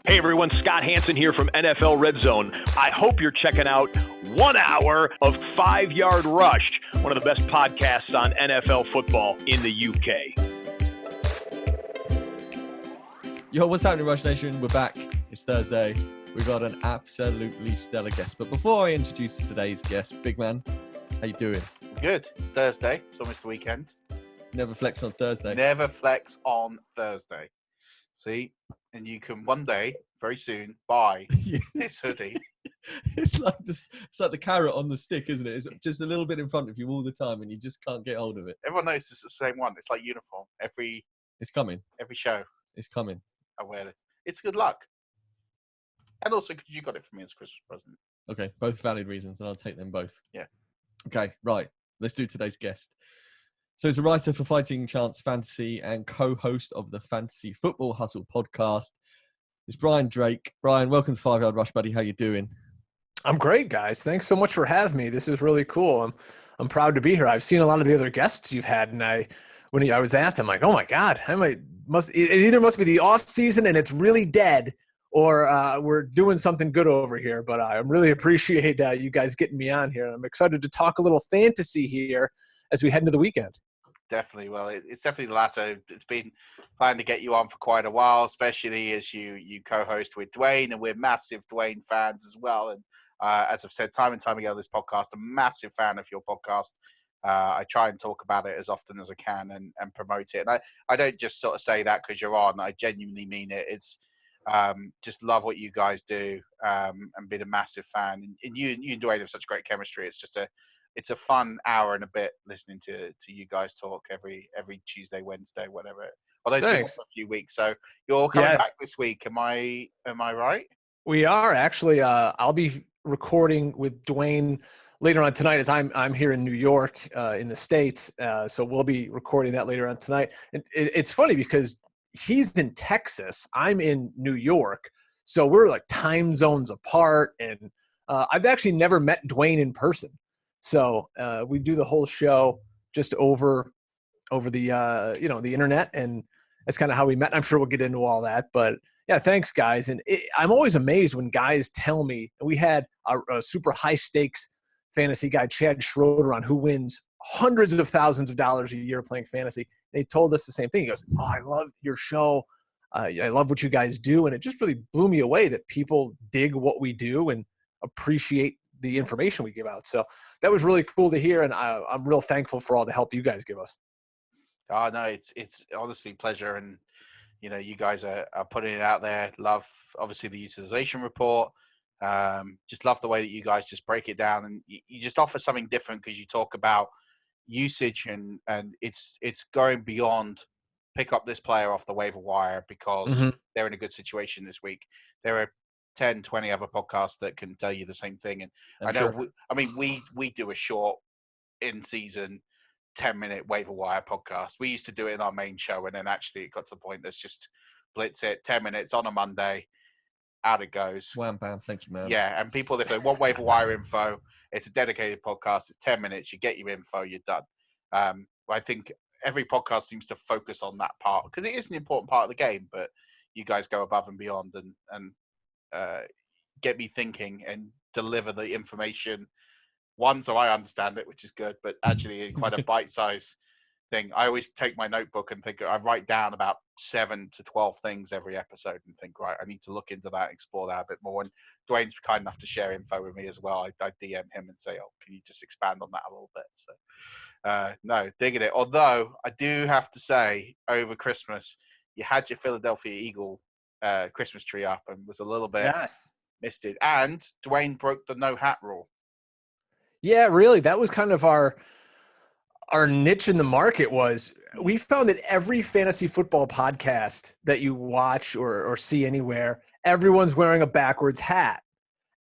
Hey everyone, Scott Hansen here from NFL Red Zone. I hope you're checking out 1 hour of 5-Yard Rush, one of the best podcasts on NFL football in the UK. Yo, what's happening, Rush Nation? We're back. It's Thursday. We've got an absolutely stellar guest. But before I introduce today's guest, big man, how you doing? Good. It's Thursday. It's almost the weekend. Never flex on Thursday. Never flex on Thursday. See? And you can one day, very soon, buy this hoodie. It's like the carrot on the stick, isn't it? It's just a little bit in front of you all the time, and you just can't get hold of it. Everyone knows it's the same one. It's like uniform. It's coming. Every show. It's coming. I wear it. It's good luck. And also because you got it for me as a Christmas present. Okay, both valid reasons, and I'll take them both. Yeah. Okay, right. Let's do today's guest. So he's a writer for Fighting Chance Fantasy and co-host of the Fantasy Football Hustle podcast. It's Brian Drake. Brian, welcome to 5-Yard Rush, buddy. How you doing? I'm great, guys. Thanks so much for having me. This is really cool. I'm proud to be here. I've seen a lot of the other guests you've had, and when I was asked, I'm like, oh my God, it either must be the off season and it's really dead, or we're doing something good over here. But I really appreciate you guys getting me on here. I'm excited to talk a little fantasy here as we head into the weekend. Definitely. Well, it's definitely the latter. It's been planning to get you on for quite a while, especially as you co-host with Dwayne, and we're massive Dwayne fans as well. And as I've said time and time again on this podcast, I'm a massive fan of your podcast. I try and talk about it as often as I can and promote it. And I don't just sort of say that because you're on. I genuinely mean it. It's just love what you guys do and been a massive fan. And you and Dwayne have such great chemistry. It's a fun hour and a bit listening to you guys talk every Tuesday, Wednesday, whatever. Although it's been for a few weeks, so you're coming back this week. Am I right? We are actually. I'll be recording with Dwayne later on tonight, as I'm here in New York, in the States. So we'll be recording that later on tonight. And it's funny because he's in Texas, I'm in New York, so we're like time zones apart. And I've actually never met Dwayne in person. So we do the whole show just over the the internet, and that's kind of how we met. I'm sure we'll get into all that, but yeah, thanks guys. And I'm always amazed when guys tell me. We had a super high stakes fantasy guy, Chad Schroeder, on, who wins hundreds of thousands of dollars a year playing fantasy. They told us the same thing. He goes, "Oh, I love your show. I love what you guys do," and it just really blew me away that people dig what we do and appreciate the information we give out. So that was really cool to hear, and I'm real thankful for all the help you guys give us. Oh no, it's honestly a pleasure, and you guys are putting it out there. Love obviously the utilization report. Just love the way that you guys just break it down, and you just offer something different because you talk about usage and it's going beyond pick up this player off the waiver wire because they're in a good situation this week. There are 10, 20 other podcasts that can tell you the same thing. And I know, we do a short in-season 10-minute waiver wire podcast. We used to do it in our main show, and then actually it got to the point that's just blitz it, 10 minutes on a Monday, out it goes. Wham, bam, thank you, man. Yeah, and people, if they want waiver wire info, it's a dedicated podcast. It's 10 minutes. You get your info, you're done. I think every podcast seems to focus on that part because it is an important part of the game, but you guys go above and beyond and get me thinking and deliver the information so I understand it, which is good, but actually in quite a bite-sized thing. I always take my notebook and I write down about 7 to 12 things every episode and think, right, I need to look into that, explore that a bit more. And Dwayne's kind enough to share info with me as well. I DM him and say, oh, can you just expand on that a little bit? So no, digging it. Although I do have to say, over Christmas, you had your Philadelphia Eagle Christmas tree up and was a little bit misted. And Dwayne broke the no hat rule. Yeah, really. That was kind of our niche in the market. Was we found that every fantasy football podcast that you watch or see anywhere, everyone's wearing a backwards hat.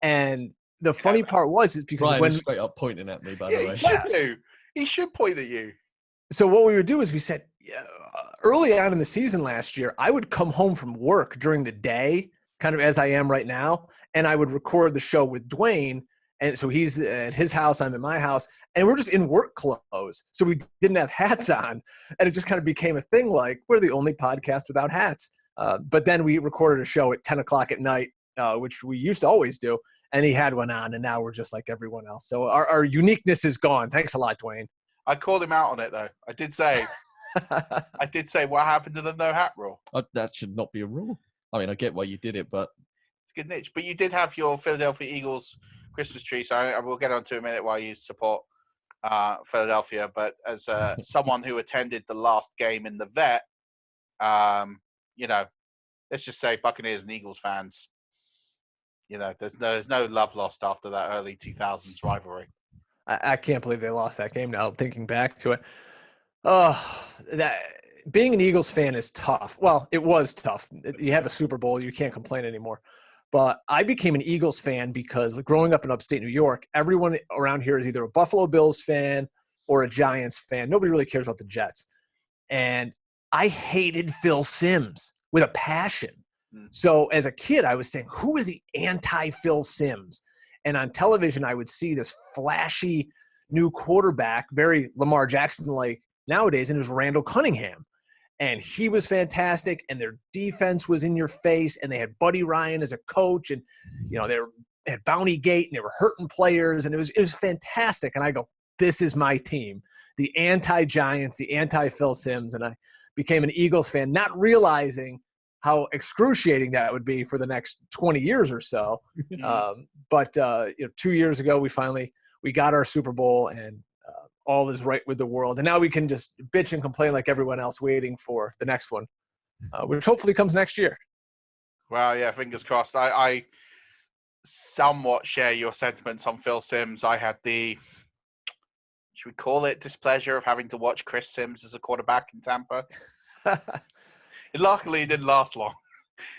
And the funny part is because Brian when is straight up pointing at me, by the way. He should do. He should point at you. So what we would do is we said, early on in the season last year, I would come home from work during the day, kind of as I am right now, and I would record the show with Dwayne. And so he's at his house, I'm at my house, and we're just in work clothes. So we didn't have hats on, and it just kind of became a thing like, we're the only podcast without hats. But then we recorded a show at 10 o'clock at night, which we used to always do. And he had one on, and now we're just like everyone else. So our uniqueness is gone. Thanks a lot, Dwayne. I called him out on it, though. I did say what happened to the no hat rule. That should not be a rule. I mean, I get why you did it, but it's a good niche. But you did have your Philadelphia Eagles Christmas tree, so I will get on to a minute why you support Philadelphia. But as someone who attended the last game in the Vet, let's just say Buccaneers and Eagles fans, there's no love lost after that early 2000s rivalry. I can't believe they lost that game now, thinking back to it. Oh, being an Eagles fan is tough. Well, it was tough. You have a Super Bowl, you can't complain anymore. But I became an Eagles fan because growing up in upstate New York, everyone around here is either a Buffalo Bills fan or a Giants fan. Nobody really cares about the Jets. And I hated Phil Simms with a passion. So as a kid, I was saying, who is the anti-Phil Simms? And on television, I would see this flashy new quarterback, very Lamar Jackson-like nowadays, and it was Randall Cunningham. And he was fantastic, and their defense was in your face, and they had Buddy Ryan as a coach, and they had Bounty Gate, and they were hurting players, and it was fantastic. And I go, this is my team, the anti-Giants, the anti-Phil Simms, and I became an Eagles fan, not realizing how excruciating that would be for the next 20 years or so. But 2 years ago, we got our Super Bowl, and all is right with the world. And now we can just bitch and complain like everyone else, waiting for the next one, which hopefully comes next year. Well, yeah, fingers crossed. I somewhat share your sentiments on Phil Simms. I had should we call it displeasure of having to watch Chris Simms as a quarterback in Tampa? Luckily, it didn't last long.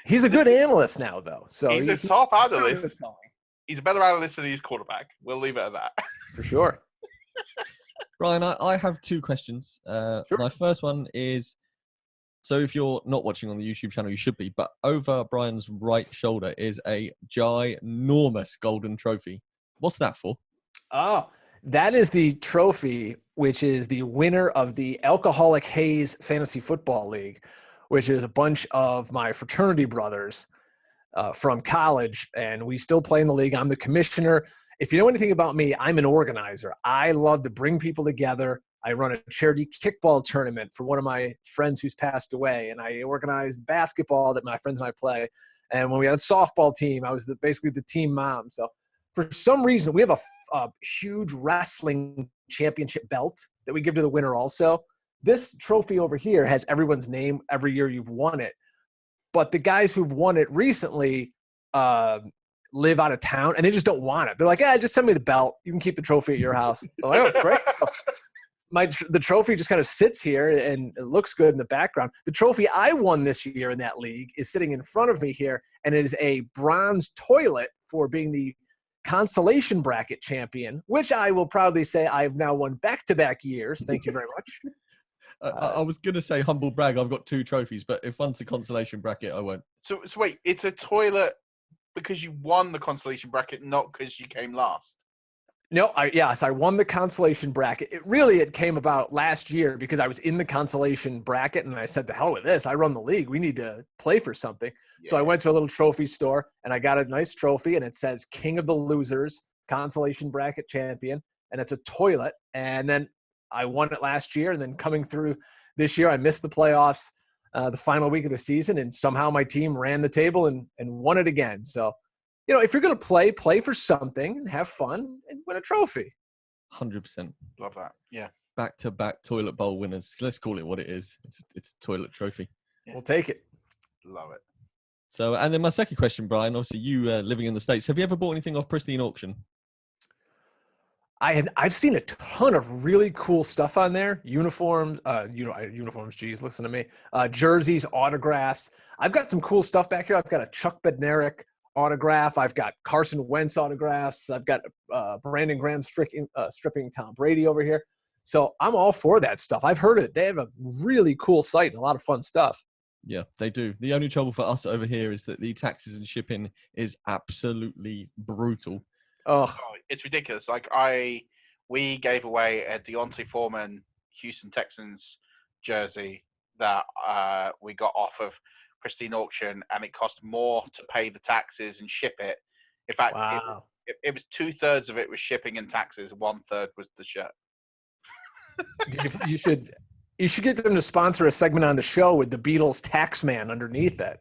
He's a good analyst now, though. So he's a top analyst. He's a better analyst than he's quarterback. We'll leave it at that. For sure. Brian, I have two questions. Sure. My first one is, so if you're not watching on the YouTube channel, you should be, but over Brian's right shoulder is a ginormous golden trophy. What's that for? Oh, that is the trophy, which is the winner of the Alcoholic Haze Fantasy Football League, which is a bunch of my fraternity brothers from college, and we still play in the league. I'm the commissioner. If you know anything about me, I'm an organizer. I love to bring people together. I run a charity kickball tournament for one of my friends who's passed away, and I organize basketball that my friends and I play. And when we had a softball team, I was basically the team mom. So for some reason, we have a huge wrestling championship belt that we give to the winner also. This trophy over here has everyone's name every year you've won it. But the guys who've won it recently live out of town, and they just don't want it. They're like, just send me the belt. You can keep the trophy at your house. I'm like, oh, great. The trophy just kind of sits here, and it looks good in the background. The trophy I won this year in that league is sitting in front of me here, and it is a bronze toilet for being the consolation bracket champion, which I will proudly say I've now won back-to-back years. Thank you very much. I was going to say humble brag. I've got 2 trophies, but if one's the consolation bracket, I won't. So wait, it's a toilet because you won the consolation bracket, not because you came last. No, I won the consolation bracket. It came about last year because I was in the consolation bracket, and I said, to hell with this. I run the league. We need to play for something. Yeah. So I went to a little trophy store, and I got a nice trophy, and it says King of the Losers, consolation bracket champion, and it's a toilet. And then I won it last year, and then coming through this year, I missed the playoffs the final week of the season, and somehow my team ran the table and won it again. So, if you're going to play for something and have fun and win a trophy. 100%. Love that. Yeah. Back-to-back toilet bowl winners. Let's call it what it is. It's a toilet trophy. Yeah. We'll take it. Love it. So, and then my second question, Brian, obviously you living in the States, have you ever bought anything off Pristine Auction? I've seen a ton of really cool stuff on there. Uniforms, geez, listen to me. Jerseys, autographs. I've got some cool stuff back here. I've got a Chuck Bednarik autograph. I've got Carson Wentz autographs. I've got Brandon Graham stripping Tom Brady over here. So I'm all for that stuff. I've heard it. They have a really cool site and a lot of fun stuff. Yeah, they do. The only trouble for us over here is that the taxes and shipping is absolutely brutal. Oh, it's ridiculous. We gave away a Deontay Foreman Houston Texans jersey that we got off of pristine auction, and it cost more to pay the taxes and ship it. In fact, Wow. it was 2/3 of it was shipping and taxes, 1/3 was the shirt. You should get them to sponsor a segment on the show with the Beatles tax man underneath it.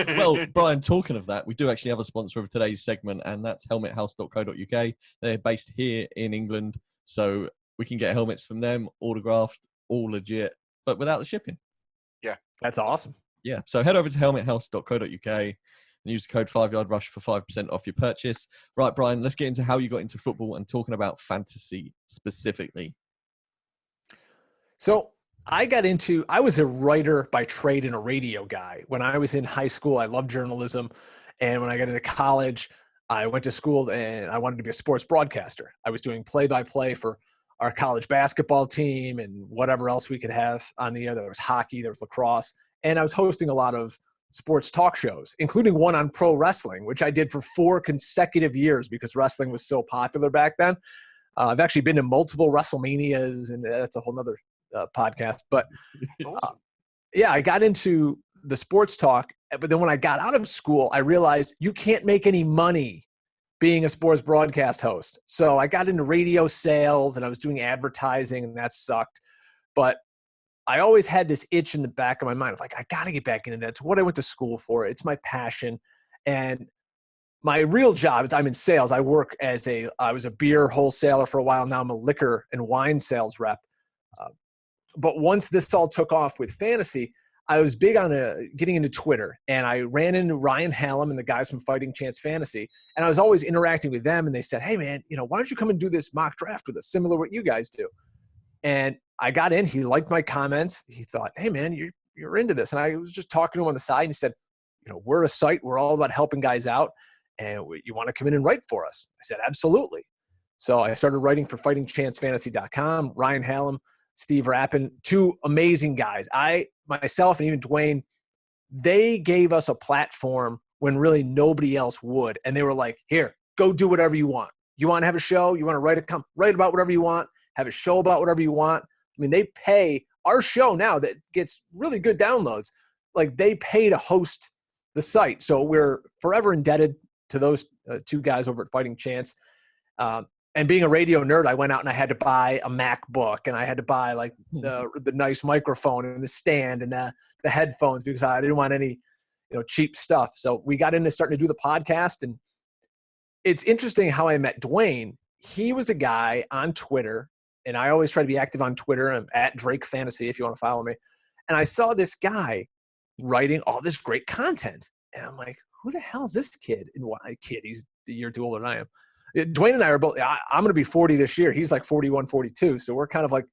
Well, Brian, talking of that, we do actually have a sponsor of today's segment, and that's helmethouse.co.uk. They're based here in England, so we can get helmets from them, autographed, all legit, but without the shipping. That's awesome. Yeah, so head over to helmethouse.co.uk and use the code 5YardRush for 5% off your purchase. Right, Brian, let's get into how you got into football and talking about fantasy specifically. So I was a writer by trade and a radio guy. When I was in high school, I loved journalism. And when I got into college, I went to school and I wanted to be a sports broadcaster. I was doing play-by-play for our college basketball team and whatever else we could have on the air. There was hockey, there was lacrosse. And I was hosting a lot of sports talk shows, including one on pro wrestling, which I did for 4 consecutive years because wrestling was so popular back then. I've actually been to multiple WrestleManias, and that's a whole nother podcast. But Awesome. yeah, I got into the sports talk. But then when I got out of school, I realized you can't make any money being a sports broadcast host. So I got into radio sales and I was doing advertising, and that sucked. But I always had this itch in the back of my mind of like, I got to get back into that. It's what I went to school for. It's my passion. And my real job is I'm in sales. I was a beer wholesaler for a while. Now I'm a liquor and wine sales rep. But once this all took off with fantasy, I was big on getting into Twitter, and I ran into Ryan Hallam and the guys from Fighting Chance Fantasy, and I was always interacting with them, and they said, hey, man, why don't you come and do this mock draft with us, similar to what you guys do? And I got in. He liked my comments. He thought, hey, man, you're into this. And I was just talking to him on the side, and he said, we're a site. We're all about helping guys out, and you want to come in and write for us? I said, absolutely. So I started writing for fightingchancefantasy.com. Ryan Hallam, Steve Rappin, 2 amazing guys. Myself and even Dwayne, they gave us a platform when really nobody else would. And they were like, here, go do whatever you want. You want to have a show? You want to write about whatever you want, have a show about whatever you want. I mean, they pay our show now that gets really good downloads. Like, they pay to host the site. So we're forever indebted to those 2 guys over at Fighting Chance. And being a radio nerd, I went out and I had to buy a MacBook, and I had to buy like the nice microphone and the stand and the headphones because I didn't want any, cheap stuff. So we got into starting to do the podcast, and it's interesting how I met Dwayne. He was a guy on Twitter, and I always try to be active on Twitter. I'm at Drake Fantasy if you want to follow me. And I saw this guy writing all this great content, and I'm like, who the hell is this kid? And why kid? He's a year too older than I am. Dwayne and I are both, I'm going to be 40 this year. He's like 41, 42. So we're kind of like,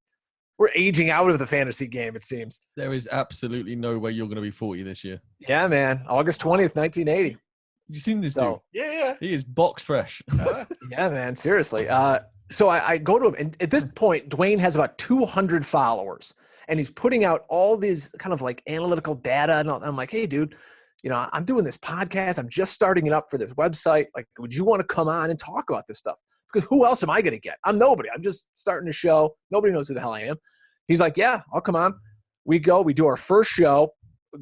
we're aging out of the fantasy game, it seems. There is absolutely no way you're going to be 40 this year. Yeah, man. August 20th, 1980. You seen this dude? Yeah. He is box fresh. Yeah, man. Seriously. So I go to him, and at this point, Dwayne has about 200 followers, and he's putting out all these kind of like analytical data. And I'm like, hey, dude, I'm doing this podcast. I'm just starting it up for this website. Like, would you want to come on and talk about this stuff? Because who else am I going to get? I'm nobody. I'm just starting a show. Nobody knows who the hell I am. He's like, yeah, I'll come on. We do our first show.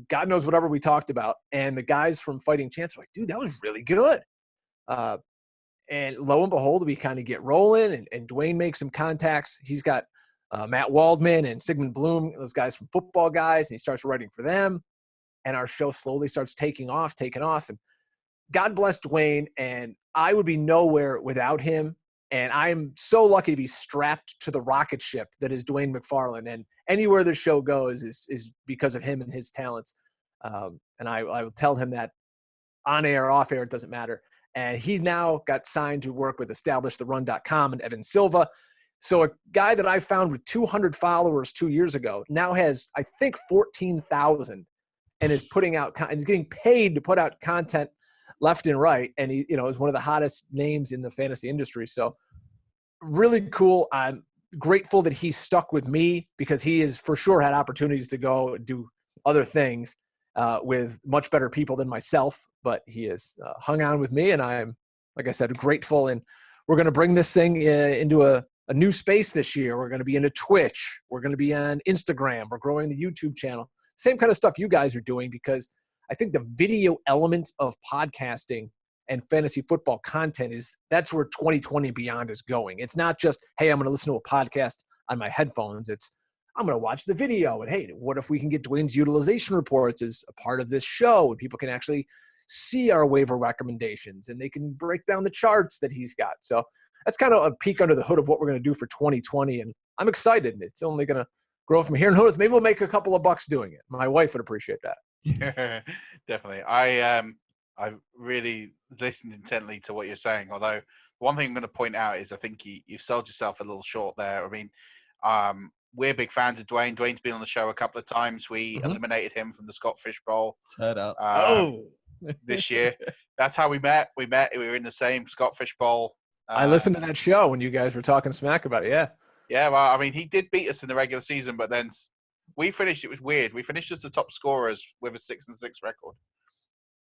God knows whatever we talked about. And the guys from Fighting Chance were like, dude, that was really good. And lo and behold, we kind of get rolling, and Dwayne makes some contacts. He's got Matt Waldman and Sigmund Bloom, those guys from Football Guys, and he starts writing for them. And our show slowly starts taking off. And God bless Dwayne, and I would be nowhere without him. And I'm so lucky to be strapped to the rocket ship that is Dwayne McFarland. And anywhere the show goes is because of him and his talents. And I will tell him that on air, off air, it doesn't matter. And he now got signed to work with EstablishTheRun.com and Evan Silva. So a guy that I found with 200 followers 2 years ago now has, I think, 14,000. And is putting out, and he's getting paid to put out content left and right. And he, is one of the hottest names in the fantasy industry. So really cool. I'm grateful that he stuck with me because he has for sure had opportunities to go and do other things with much better people than myself. But he has hung on with me, and I'm, like I said, grateful. And we're going to bring this thing into a new space this year. We're going to be into Twitch. We're going to be on Instagram. We're growing the YouTube channel. Same kind of stuff you guys are doing, because I think the video element of podcasting and fantasy football content that's where 2020 and beyond is going. It's not just, hey, I'm going to listen to a podcast on my headphones. It's, I'm going to watch the video. And hey, what if we can get Dwayne's utilization reports as a part of this show, and people can actually see our waiver recommendations and they can break down the charts that he's got. So that's kind of a peek under the hood of what we're going to do for 2020. And I'm excited. It's only going to grow from here. And who knows, maybe we'll make a couple of bucks doing it. My wife would appreciate that. Yeah, definitely. I've really listened intently to what you're saying. Although one thing I'm going to point out is I think you've sold yourself a little short there. I mean, we're big fans of Dwayne. Dwayne's been on the show a couple of times. We eliminated him from the Scott Fish Bowl. Turn out. This year. That's how we met. We were in the same Scott Fish Bowl. I listened to that show when you guys were talking smack about it. Yeah. Yeah. Well, I mean, he did beat us in the regular season, but then we finished. It was weird. We finished as the top scorers with a 6-6 record.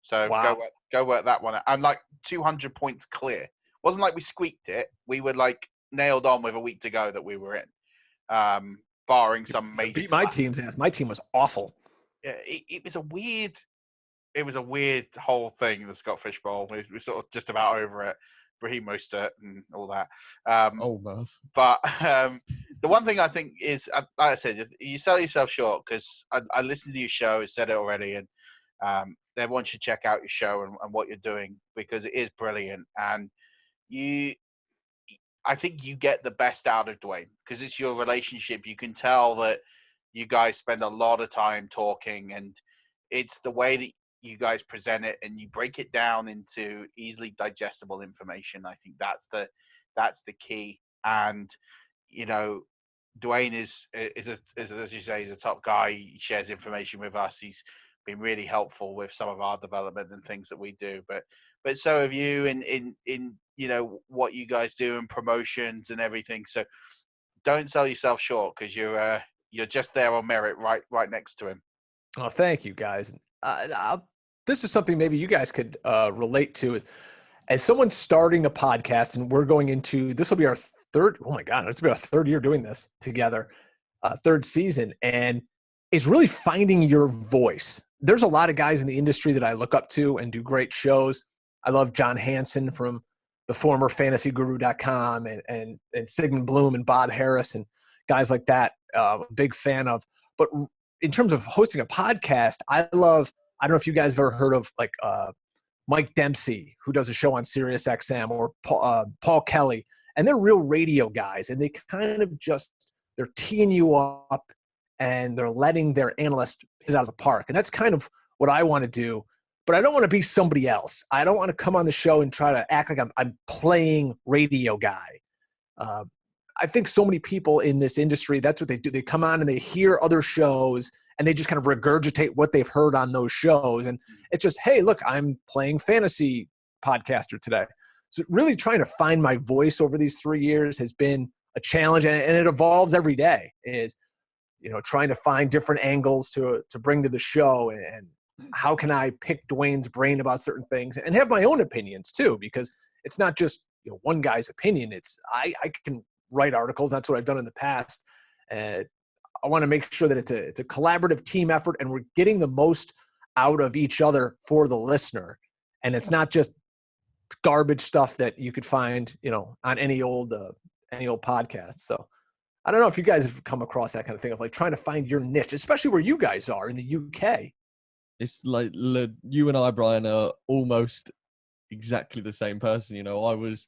So wow. go work that one out. And like 200 points clear. Wasn't like we squeaked it. We were like nailed on with a week to go that we were in, barring some major. Beat my team's ass. My team was awful. Yeah, it was a weird. It was a weird whole thing, the Scott Fish Bowl. We're sort of just about over it. Raheem Mostert and all that. Murf. But the one thing I think is, like I said, you sell yourself short because I listened to your show, I said it already, and everyone should check out your show and what you're doing because it is brilliant. And I think you get the best out of Dwayne because it's your relationship. You can tell that you guys spend a lot of time talking, and it's the way that you guys present it and you break it down into easily digestible information. I think that's the key. And you know, Dwayne is as you say, he's a top guy. He shares information with us. He's been really helpful with some of our development and things that we do. But so have you in you know what you guys do and promotions and everything. So don't sell yourself short because you're just there on merit, right next to him. Oh, thank you, guys. This is something maybe you guys could relate to. As someone starting a podcast, and we're going into, this will be our third, oh my God, it's been our third year doing this together, third season. And it's really finding your voice. There's a lot of guys in the industry that I look up to and do great shows. I love John Hansen from the former fantasyguru.com and Sigmund Bloom and Bob Harris and guys like that. Big fan of. But in terms of hosting a podcast, I don't know if you guys have ever heard of like Mike Dempsey, who does a show on Sirius XM, or Paul Kelly, and they're real radio guys, and they kind of they're teeing you up and they're letting their analyst hit out of the park. And that's kind of what I want to do, but I don't want to be somebody else. I don't want to come on the show and try to act like I'm playing radio guy. I think so many people in this industry, that's what they do. They come on and they hear other shows and they just kind of regurgitate what they've heard on those shows. And it's just, hey, look, I'm playing fantasy podcaster today. So really trying to find my voice over these 3 years has been a challenge, and it evolves every day, is, you know, trying to find different angles to bring to the show, and how can I pick Dwayne's brain about certain things and have my own opinions too, because it's not just, you know, one guy's opinion. It's, I can write articles. That's what I've done in the past. I want to make sure that it's a collaborative team effort, and we're getting the most out of each other for the listener. And it's not just garbage stuff that you could find, you know, on any old podcast. So I don't know if you guys have come across that kind of thing of like trying to find your niche, especially where you guys are in the UK. It's like you and I, Brian, are almost exactly the same person. You know, I was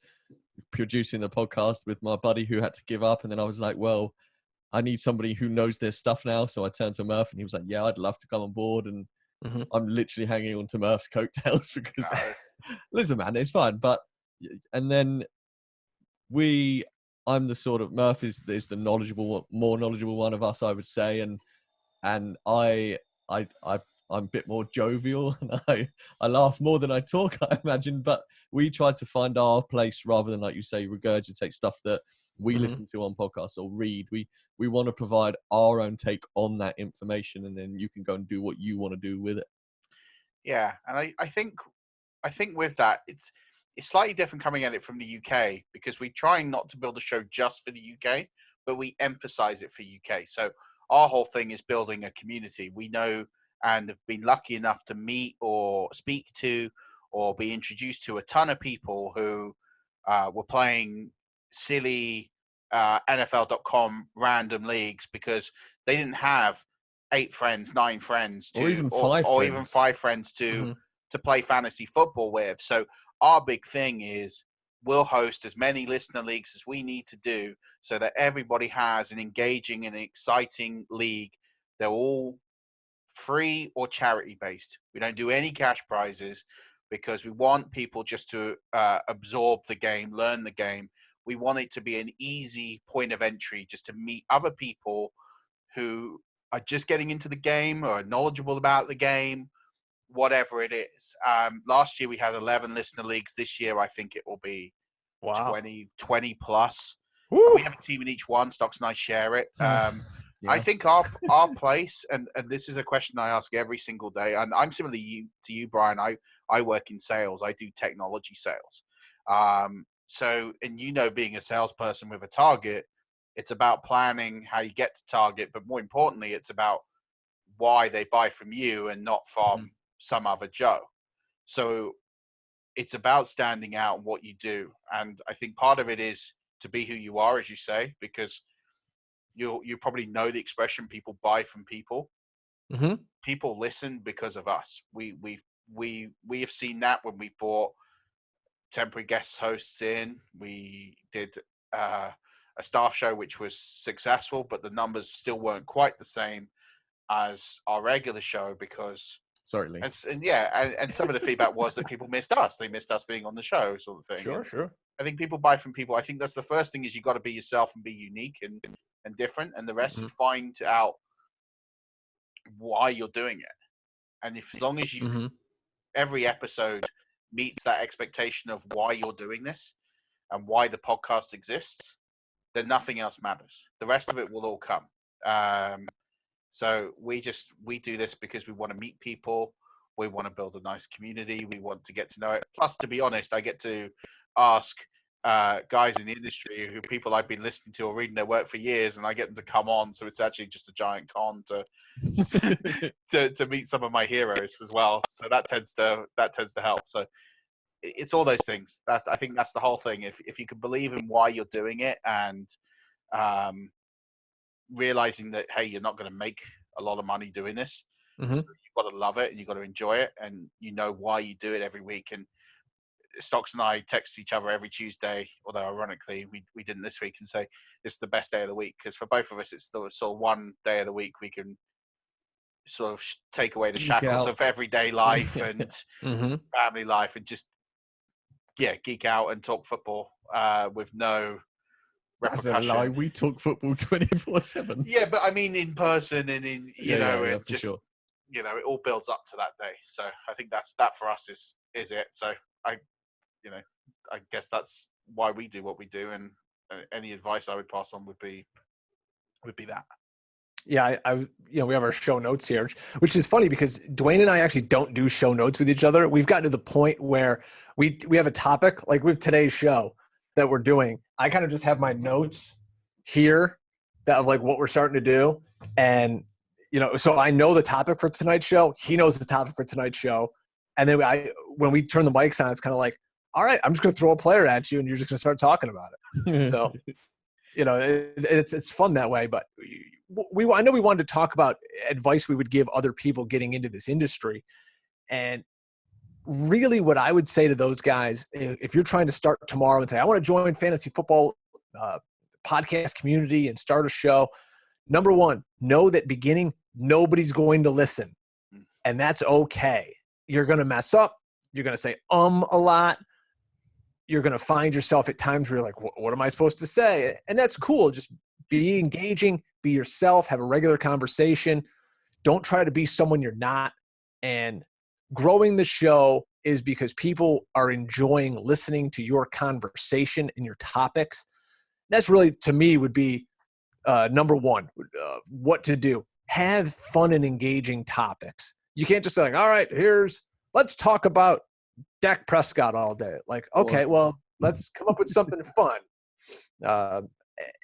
producing the podcast with my buddy who had to give up, and then I was like, well, I need somebody who knows their stuff now. So I turned to Murf, and he was like, yeah, I'd love to come on board. And I'm literally hanging on to Murf's coattails because, listen, man, it's fine. But, and then I'm the sort of, Murf is the more knowledgeable one of us, I would say. And I'm a bit more jovial, and I laugh more than I talk, I imagine. But we try to find our place rather than, like you say, regurgitate stuff that we listen to on podcasts or read. We want to provide our own take on that information, and then you can go and do what you want to do with it. Yeah, and I think with that, it's slightly different coming at it from the UK, because we try not to build a show just for the UK, but we emphasize it for UK. So our whole thing is building a community. We know and have been lucky enough to meet or speak to or be introduced to a ton of people who were playing silly NFL.com random leagues because they didn't have 8 friends, 9 friends, or even 5 or friends. even 5 friends to play fantasy football with. So our big thing is we'll host as many listener leagues as we need to do so that everybody has an engaging and exciting league. They're all free or charity based. We don't do any cash prizes because we want people just to absorb the game, learn the game. We want it to be an easy point of entry just to meet other people who are just getting into the game or are knowledgeable about the game, whatever it is. Last year we had 11 listener leagues. This year I think it will be 20 plus. We have a team in each one. Stocks and I share it. I think our place, and this is a question I ask every single day, and I'm similar to you, Brian. I work in sales. I do technology sales. So, and being a salesperson with a target, it's about planning how you get to target, but more importantly, it's about why they buy from you and not from some other Joe. So it's about standing out in what you do. And I think part of it is to be who you are, as you say, because you probably know the expression people buy from people. People listen because of us. We have seen that when we brought temporary guest hosts in. We did a staff show which was successful, but the numbers still weren't quite the same as our regular show because certainly, and some of the feedback was that people missed us. They missed us being on the show, sort of thing. Sure. I think people buy from people. I think that's the first thing is you got to be yourself and be unique and different, and the rest is find out why you're doing it. And as long as you every episode meets that expectation of why you're doing this and why the podcast exists, then nothing else matters. The rest of it will all come. So we do this because we want to meet people. We want to build a nice community. We want to get to know it. Plus, to be honest, I get to ask guys in the industry who people I've been listening to or reading their work for years, and I get them to come on. So it's actually just a giant con to meet some of my heroes as well. So that tends to help. So it's all those things. I think that's the whole thing. If you can believe in why you're doing it and realizing that, hey, you're not going to make a lot of money doing this. So you've got to love it and you've got to enjoy it, and you know why you do it every week. And Stocks and I text each other every Tuesday, although ironically we didn't this week, and say this is the best day of the week because for both of us it's the sort of one day of the week we can sort of take away the shackles of everyday life and family life and just geek out and talk football with no repercussion. That's a lie. We talk football 24/7. Yeah, but I mean in person and in it just sure. It all builds up to that day. So I think that for us is it. So I guess that's why we do what we do, and any advice I would pass on would be that. Yeah, we have our show notes here, which is funny because Dwayne and I actually don't do show notes with each other. We've gotten to the point where we have a topic, like with today's show that we're doing. I kind of just have my notes here that of like what we're starting to do. And, so I know the topic for tonight's show. He knows the topic for tonight's show. And then when we turn the mics on, it's kind of like, all right, I'm just going to throw a player at you and you're just going to start talking about it. So, it's fun that way. But I know we wanted to talk about advice we would give other people getting into this industry. And really what I would say to those guys, if you're trying to start tomorrow and say, I want to join fantasy football podcast community and start a show, number one, know that beginning, nobody's going to listen. And that's okay. You're going to mess up. You're going to say a lot. You're going to find yourself at times where you're like, what am I supposed to say? And that's cool. Just be engaging, be yourself, have a regular conversation. Don't try to be someone you're not. And growing the show is because people are enjoying listening to your conversation and your topics. That's really, to me, would be number one, what to do. Have fun and engaging topics. You can't just say, like, all right, let's talk about Dak Prescott all day. Like, okay, well, let's come up with something fun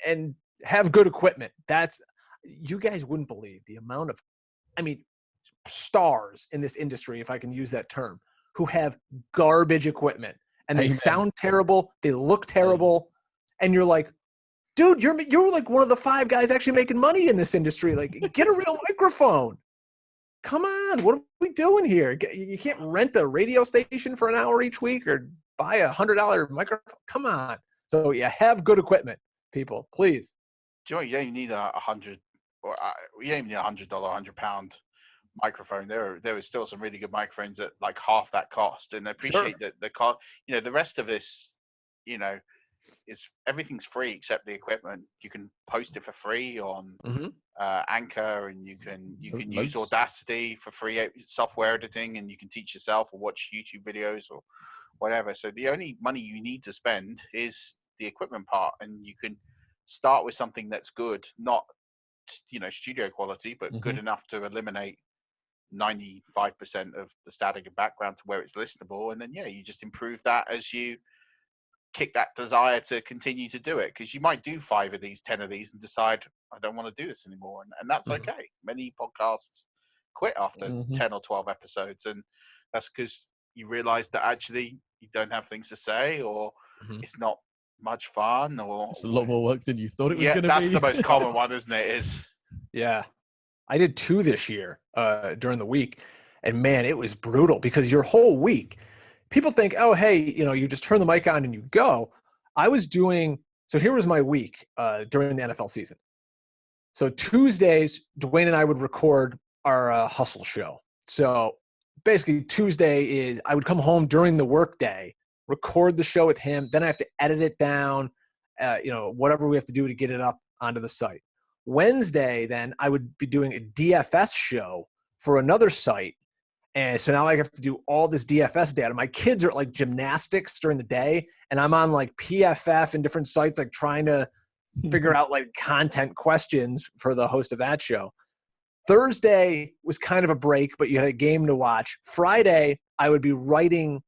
and have good equipment. You guys wouldn't believe the amount of, stars in this industry, if I can use that term, who have garbage equipment and they Amen. sound terrible, they look terrible, and you're like, dude, you're like one of the 5 guys actually making money in this industry. Like, get a real microphone. Come on, what are we doing here? You can't rent a radio station for an hour each week or buy a $100 microphone. Come on. So yeah, have good equipment, people, please. Do you know what? You don't even need a $100 or you don't even need $100, £100 microphone. There is still some really good microphones at like half that cost, and I appreciate that the cost. You know, the rest of this, you know, is everything's free except the equipment. You can post it for free on Anchor, and you can use Audacity for free software editing, and you can teach yourself or watch YouTube videos or whatever. So the only money you need to spend is the equipment part, and you can start with something that's good, not, you know, studio quality, but good enough to eliminate 95% of the static and background to where it's listenable. And then, yeah, you just improve that as you kick that desire to continue to do it, because you might do 5 of these, 10 of these and decide I don't want to do this anymore, and that's okay. Many podcasts quit after 10 or 12 episodes, and that's because you realize that actually you don't have things to say, or it's not much fun, or it's a lot more work than you thought it was going to be. That's the most common one, isn't it? Yeah, I did 2 this year during the week, and man, it was brutal because your whole week, people think, oh, hey, you know, you just turn the mic on and you go. So here was my week during the NFL season. So Tuesdays, Dwayne and I would record our hustle show. So basically Tuesday is I would come home during the work day, record the show with him. Then I have to edit it down, you know, whatever we have to do to get it up onto the site. Wednesday, then I would be doing a DFS show for another site. And so now I have to do all this DFS data. My kids are at like gymnastics during the day, and I'm on like PFF and different sites, like trying to figure out like content questions for the host of that show. Thursday was kind of a break, but you had a game to watch. Friday, I would be writing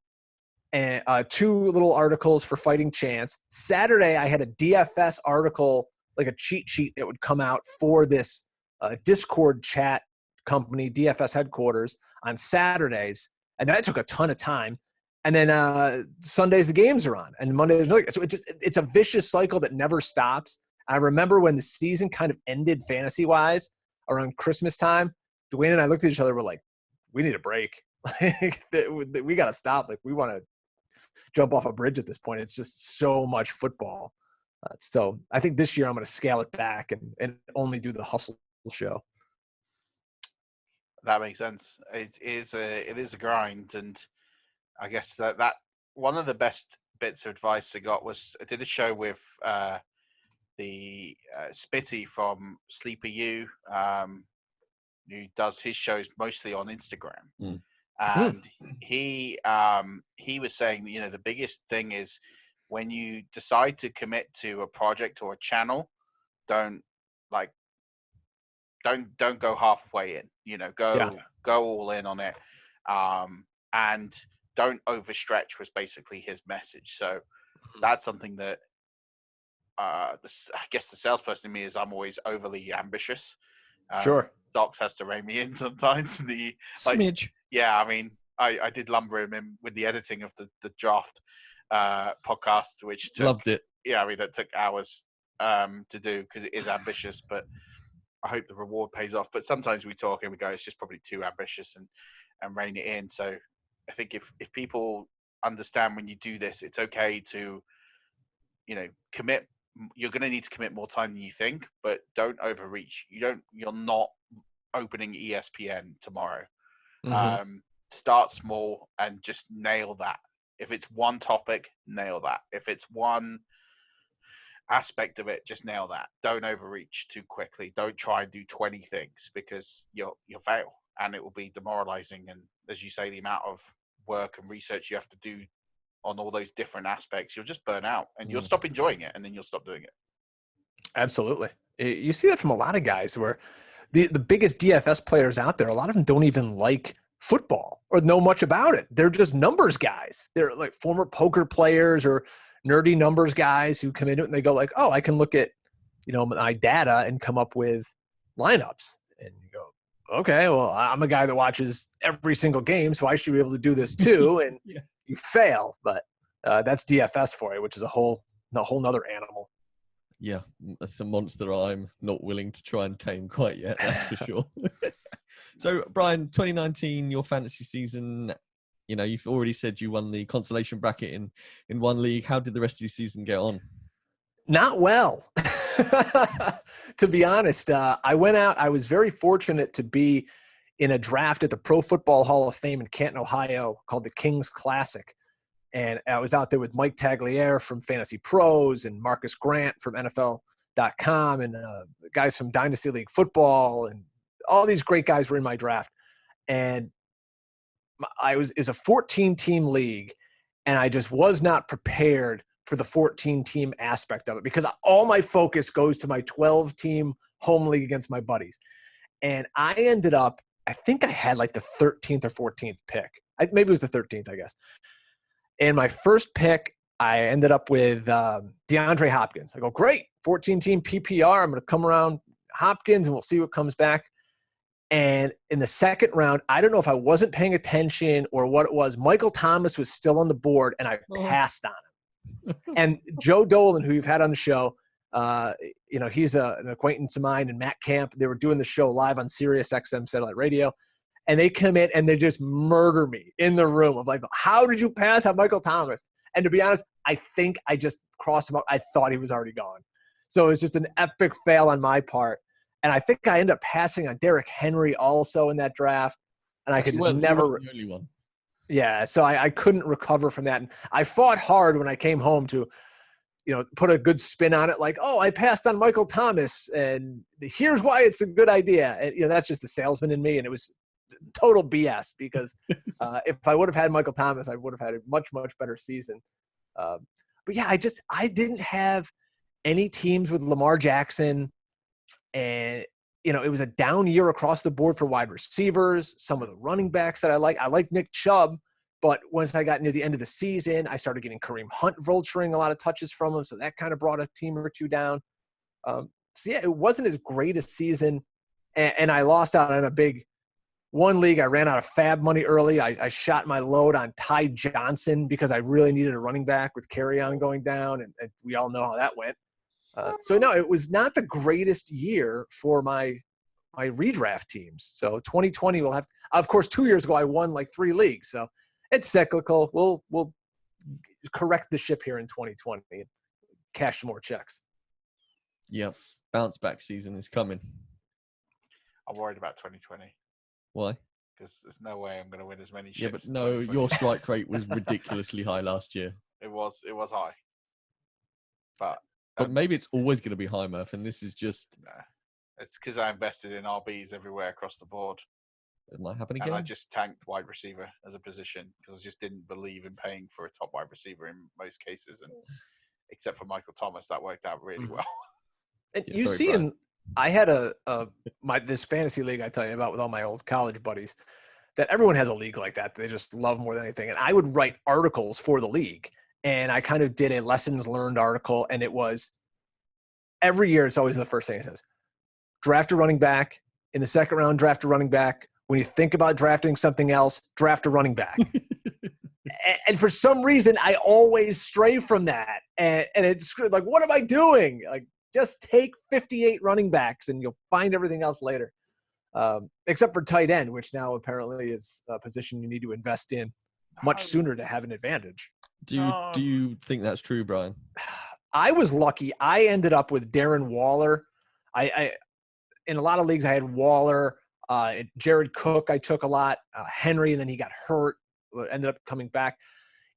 2 little articles for Fighting Chance. Saturday, I had a DFS article, like a cheat sheet that would come out for this Discord chat company, DFS headquarters, on Saturdays. And that took a ton of time. And then Sundays, the games are on, and Mondays, so it's a vicious cycle that never stops. I remember when the season kind of ended fantasy-wise around Christmas time, Dwayne and I looked at each other, we're like, we need a break. We got to stop. Like, we want to jump off a bridge at this point. It's just so much football. So I think this year I'm going to scale it back and only do the hustle show. That makes sense. It is a grind, and I guess that one of the best bits of advice I got was I did a show with the Spitty from Sleeper U, who does his shows mostly on Instagram, and he was saying that, you know, the biggest thing is when you decide to commit to a project or a channel, don't go halfway in, you know, go all in on it, and don't overstretch was basically his message. So that's something that I guess the salesperson in me is I'm always overly ambitious. Sure. Docs has to rein me in sometimes. Smidge. Yeah, I mean, I did lumber him in with the editing of the draft podcast, which loved it. Yeah, I mean, that took hours to do because it is ambitious, but I hope the reward pays off. But sometimes we talk and we go, it's just probably too ambitious, and rein it in. So I think if people understand when you do this, it's okay to, you know, commit. You're going to need to commit more time than you think, but don't overreach. You're not opening ESPN tomorrow. Start small and just nail that. If it's one topic, nail that. If it's one aspect of it, just nail that. Don't overreach too quickly. Don't try and do 20 things, because you'll fail, and it will be demoralizing. And as you say, the amount of work and research you have to do on all those different aspects, you'll just burn out, and you'll stop enjoying it, and then you'll stop doing it. Absolutely. You see that from a lot of guys where the biggest DFS players out there, a lot of them don't even like football or know much about it. They're just numbers guys. They're like former poker players or nerdy numbers guys who come into it and they go like, oh, I can look at, you know, my data and come up with lineups. And you go, okay, well, I'm a guy that watches every single game, so I should be able to do this too. And Yeah. you fail, but that's DFS for you, which is a whole nother animal. Yeah, that's a monster I'm not willing to try and tame quite yet, that's for sure. So, Brian, 2019, your fantasy season, you've already said you won the consolation bracket in one league. How did the rest of the season get on? Not well. To be honest, I went out. I was very fortunate to be in a draft at the Pro Football Hall of Fame in Canton, Ohio, called the King's Classic. And I was out there with Mike Tagliere from Fantasy Pros and Marcus Grant from NFL.com and guys from Dynasty League Football, and all these great guys were in my draft. And it was a 14-team league, and I just was not prepared for the 14-team aspect of it because all my focus goes to my 12-team home league against my buddies. And I ended up, I think I had like the 13th or 14th pick. Maybe it was the 13th, I guess. And my first pick, I ended up with DeAndre Hopkins. I go, great, 14-team PPR. I'm going to come around Hopkins, and we'll see what comes back. And in the second round, I don't know if I wasn't paying attention or what it was, Michael Thomas was still on the board, and I passed on him. And Joe Dolan, who you've had on the show, he's an acquaintance of mine, and Matt Camp, they were doing the show live on Sirius XM Satellite Radio. And they come in and they just murder me in the room. I'm like, how did you pass on Michael Thomas? And to be honest, I think I just crossed him up. I thought he was already gone. So it was just an epic fail on my part. And I think I ended up passing on Derrick Henry also in that draft. And I could just never. The only one. Yeah, so I couldn't recover from that. And I fought hard when I came home to, put a good spin on it. Like, oh, I passed on Michael Thomas, and here's why it's a good idea. And, that's just the salesman in me. And it was total BS because if I would have had Michael Thomas, I would have had a much, much better season. But yeah, I didn't have any teams with Lamar Jackson, and it was a down year across the board for wide receivers. Some of the running backs that I like Nick Chubb, but once I got near the end of the season, I started getting Kareem Hunt vulturing a lot of touches from him, so that kind of brought a team or two down. So yeah, it wasn't as great a season, and I lost out on a big one league. I ran out of fab money early. I shot my load on Ty Johnson because I really needed a running back with Carry-On going down, and we all know how that went. So no, it was not the greatest year for my redraft teams. So 2020 will have, of course, 2 years ago I won like 3 leagues. So it's cyclical. We'll correct the ship here in 2020 and cash some more checks. Yep, bounce back season is coming. I'm worried about 2020. Why? Because there's no way I'm going to win as many ships. Yeah, but no, your strike rate was ridiculously high last year. It was high. But maybe it's always going to be high, Murf, and this is just... Nah. It's because I invested in RBs everywhere across the board. It might happen again. And I just tanked wide receiver as a position because I just didn't believe in paying for a top wide receiver in most cases. And except for Michael Thomas, that worked out really well. And yeah, I had this fantasy league I tell you about with all my old college buddies, that everyone has a league like that they just love more than anything. And I would write articles for the league, and I kind of did a lessons learned article, and it was every year. It's always the first thing it says: draft a running back in the second round. Draft a running back. When you think about drafting something else, draft a running back. And for some reason, I always stray from that, and it's like, what am I doing? Like, just take 58 running backs and you'll find everything else later. Except for tight end, which now apparently is a position you need to invest in much sooner to have an advantage. Do you think that's true, Brian? I was lucky. I ended up with Darren Waller. I in a lot of leagues I had Waller, Jared Cook I took a lot, Henry, and then he got hurt, ended up coming back.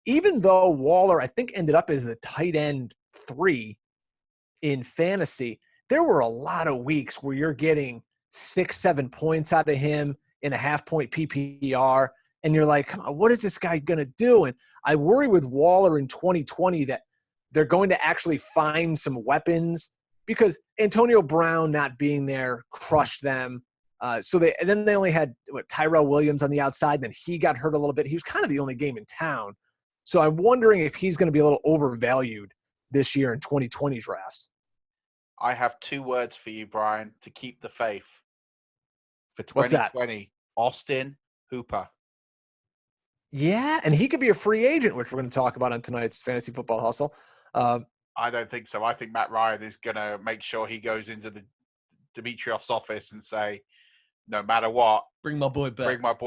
Even though Waller, I think, ended up as the tight end 3 in fantasy, there were a lot of weeks where you're getting 6-7 points out of him in a half-point PPR, and you're like, what is this guy going to do? And I worry with Waller in 2020 that they're going to actually find some weapons because Antonio Brown not being there crushed them. So they only had Tyrell Williams on the outside, then he got hurt a little bit. He was kind of the only game in town. So I'm wondering if he's going to be a little overvalued this year in 2020 drafts. I have 2 words for you, Brian, to keep the faith. for What's that? 2020. Austin Hooper. Yeah, and he could be a free agent, which we're going to talk about on tonight's Fantasy Football Hustle. I don't think so. I think Matt Ryan is going to make sure he goes into the Dimitriev's office and say, no matter what, Bring my boy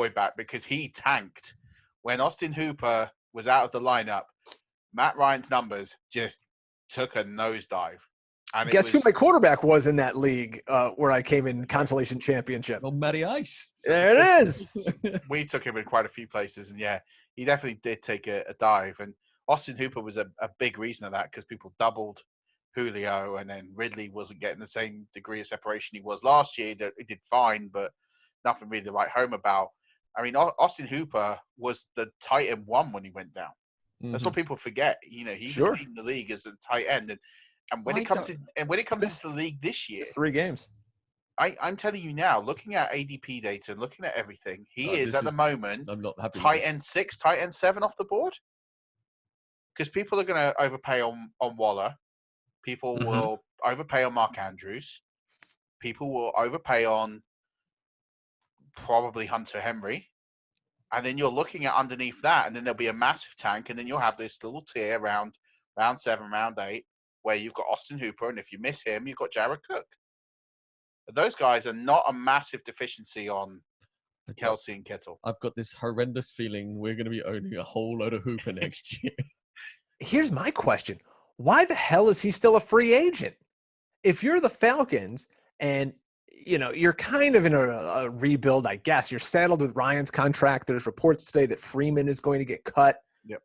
back. Because he tanked. When Austin Hooper was out of the lineup, Matt Ryan's numbers just took a nosedive. And Guess who my quarterback was in that league where I came in consolation championship? Oh, Matty Ice. There it is. We took him in quite a few places, and yeah, he definitely did take a dive. And Austin Hooper was a big reason of that because people doubled Julio, and then Ridley wasn't getting the same degree of separation he was last year. He did fine, but nothing really to write home about. I mean, Austin Hooper was the tight end one when he went down. That's what people forget. He's leading the league as a tight end, and when it comes into the league this year, 3 games. I'm telling you now, looking at ADP data and looking at everything, he is at the moment I'm not happy tight end 6, tight end 7 off the board. Because people are going to overpay on Waller. People will overpay on Mark Andrews. People will overpay on probably Hunter Henry. And then you're looking at underneath that, and then there'll be a massive tank, and then you'll have this little tier around round 7, round 8, where you've got Austin Hooper, and if you miss him, you've got Jared Cook. Those guys are not a massive deficiency on Kelsey and Kittle. I've got this horrendous feeling we're going to be owning a whole load of Hooper next year. Here's my question. Why the hell is he still a free agent? If you're the Falcons and, you're kind of in a rebuild, I guess. You're saddled with Ryan's contract. There's reports today that Freeman is going to get cut. Yep.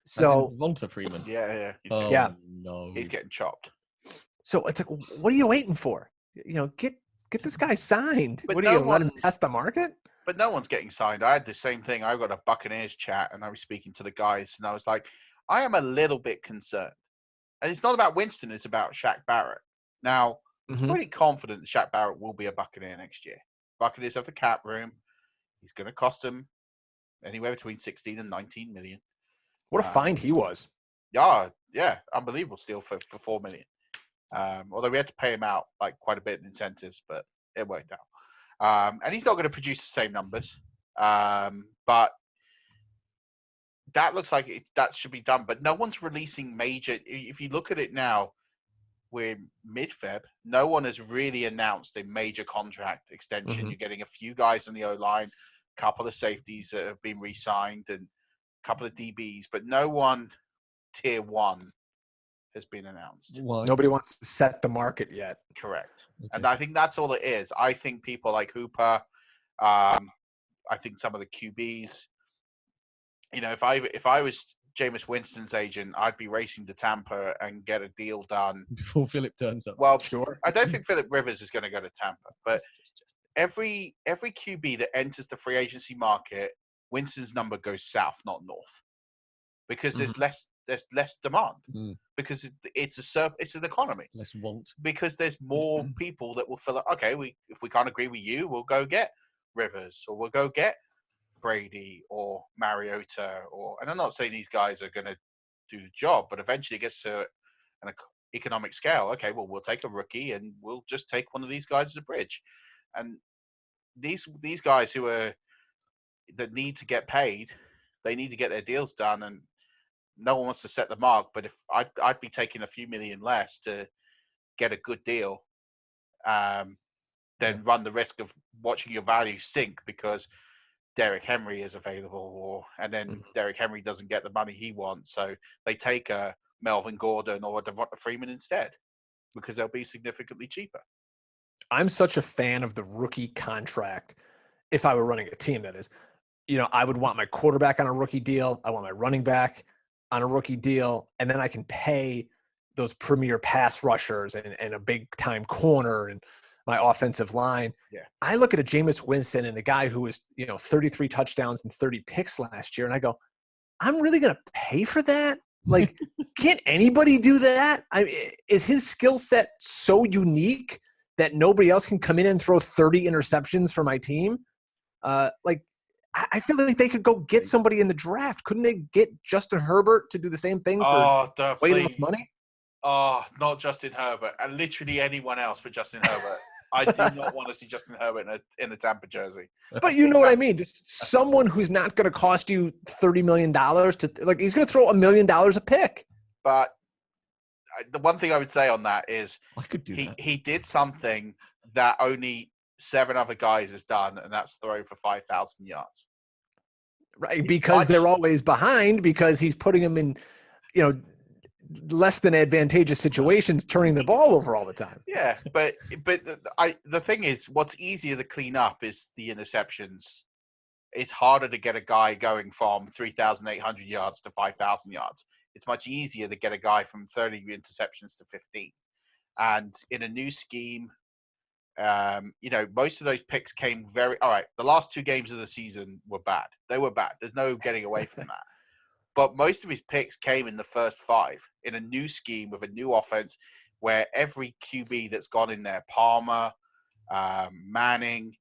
So Walter Freeman. Yeah. No. He's getting chopped. So it's like, what are you waiting for? Get this guy signed. But what are you let him test the market? But no one's getting signed. I had the same thing. I got a Buccaneers chat, and I was speaking to the guys, and I was like, I am a little bit concerned. And it's not about Winston, it's about Shaq Barrett. Now, I'm pretty confident that Shaq Barrett will be a Buccaneer next year. Buccaneers have the cap room. He's going to cost them anywhere between 16 and 19 million. What a find he was. Yeah, unbelievable steal for $4 million. Although we had to pay him out like quite a bit in incentives, but it worked out. And he's not going to produce the same numbers, but that looks like that should be done. But no one's releasing major. If you look at it now, we're mid-Feb. No one has really announced a major contract extension. You're getting a few guys on the O-line, a couple of safeties that have been re-signed, and a couple of DBs, but no one tier 1 has been announced. Why? Nobody wants to set the market yet. Correct. Okay. And I think that's all it is. I think people like Hooper, I think some of the QBs, if I was Jameis Winston's agent, I'd be racing to Tampa and get a deal done Before Philip turns up. Well, Sure. I don't think Phillip Rivers is going to go to Tampa, but every QB that enters the free agency market, Winston's number goes south, not north, because there's less demand because it's an economy. Less want. Because there's more people that will fill it. Okay, if we can't agree with you, we'll go get Rivers, or we'll go get Brady or Mariota, and I'm not saying these guys are going to do the job, but eventually it gets to an economic scale. Okay, well, we'll take a rookie and we'll just take one of these guys as a bridge. And these guys that need to get paid, they need to get their deals done, and no one wants to set the mark. But if I'd be taking a few million less to get a good deal, than run the risk of watching your value sink because Derrick Henry is available, and then Derrick Henry doesn't get the money he wants, so they take a Melvin Gordon or a Devonta Freeman instead because they'll be significantly cheaper. I'm such a fan of the rookie contract. If I were running a team, that is, I would want my quarterback on a rookie deal. I want my running back on a rookie deal, and then I can pay those premier pass rushers and a big time corner and my offensive line. Yeah. I look at a Jameis Winston and a guy who was, 33 touchdowns and 30 picks last year, and I go, I'm really going to pay for that? Like, can't anybody do that? Is his skill set so unique that nobody else can come in and throw 30 interceptions for my team? I feel like they could go get somebody in the draft. Couldn't they get Justin Herbert to do the same thing for way less money? Oh, not Justin Herbert, and literally anyone else but Justin Herbert. I do not want to see Justin Herbert in a Tampa jersey. But you know what I mean? Just someone who's not going to cost you $30 million he's going to throw $1 million a pick. But the one thing I would say on that is I could do that. He did something that only 7 other guys has done, and that's throw for 5,000 yards. Right, because they're always behind, because he's putting them in, less than advantageous situations, turning the ball over all the time. Yeah, but the thing is, what's easier to clean up is the interceptions. It's harder to get a guy going from 3,800 yards to 5,000 yards. It's much easier to get a guy from 30 interceptions to 15. And in a new scheme, most of those picks came all right, the last 2 games of the season were bad. They were bad. There's no getting away from that. But most of his picks came in the first 5 in a new scheme with a new offense where every QB that's gone in there, Palmer, Manning,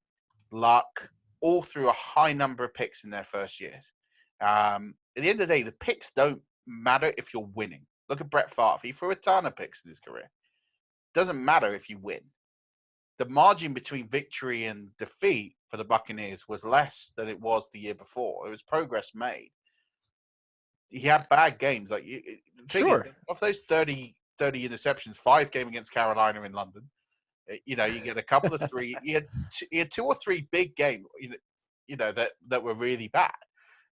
Luck, all threw a high number of picks in their first years. At the end of the day, the picks don't matter if you're winning. Look at Brett Favre. He threw a ton of picks in his career. Doesn't matter if you win. The margin between victory and defeat for the Buccaneers was less than it was the year before. It was progress made. He had bad games. Sure. Of those 30 interceptions, 5 came against Carolina in London. You get a couple of 3. He had 2 or 3 big games, that were really bad.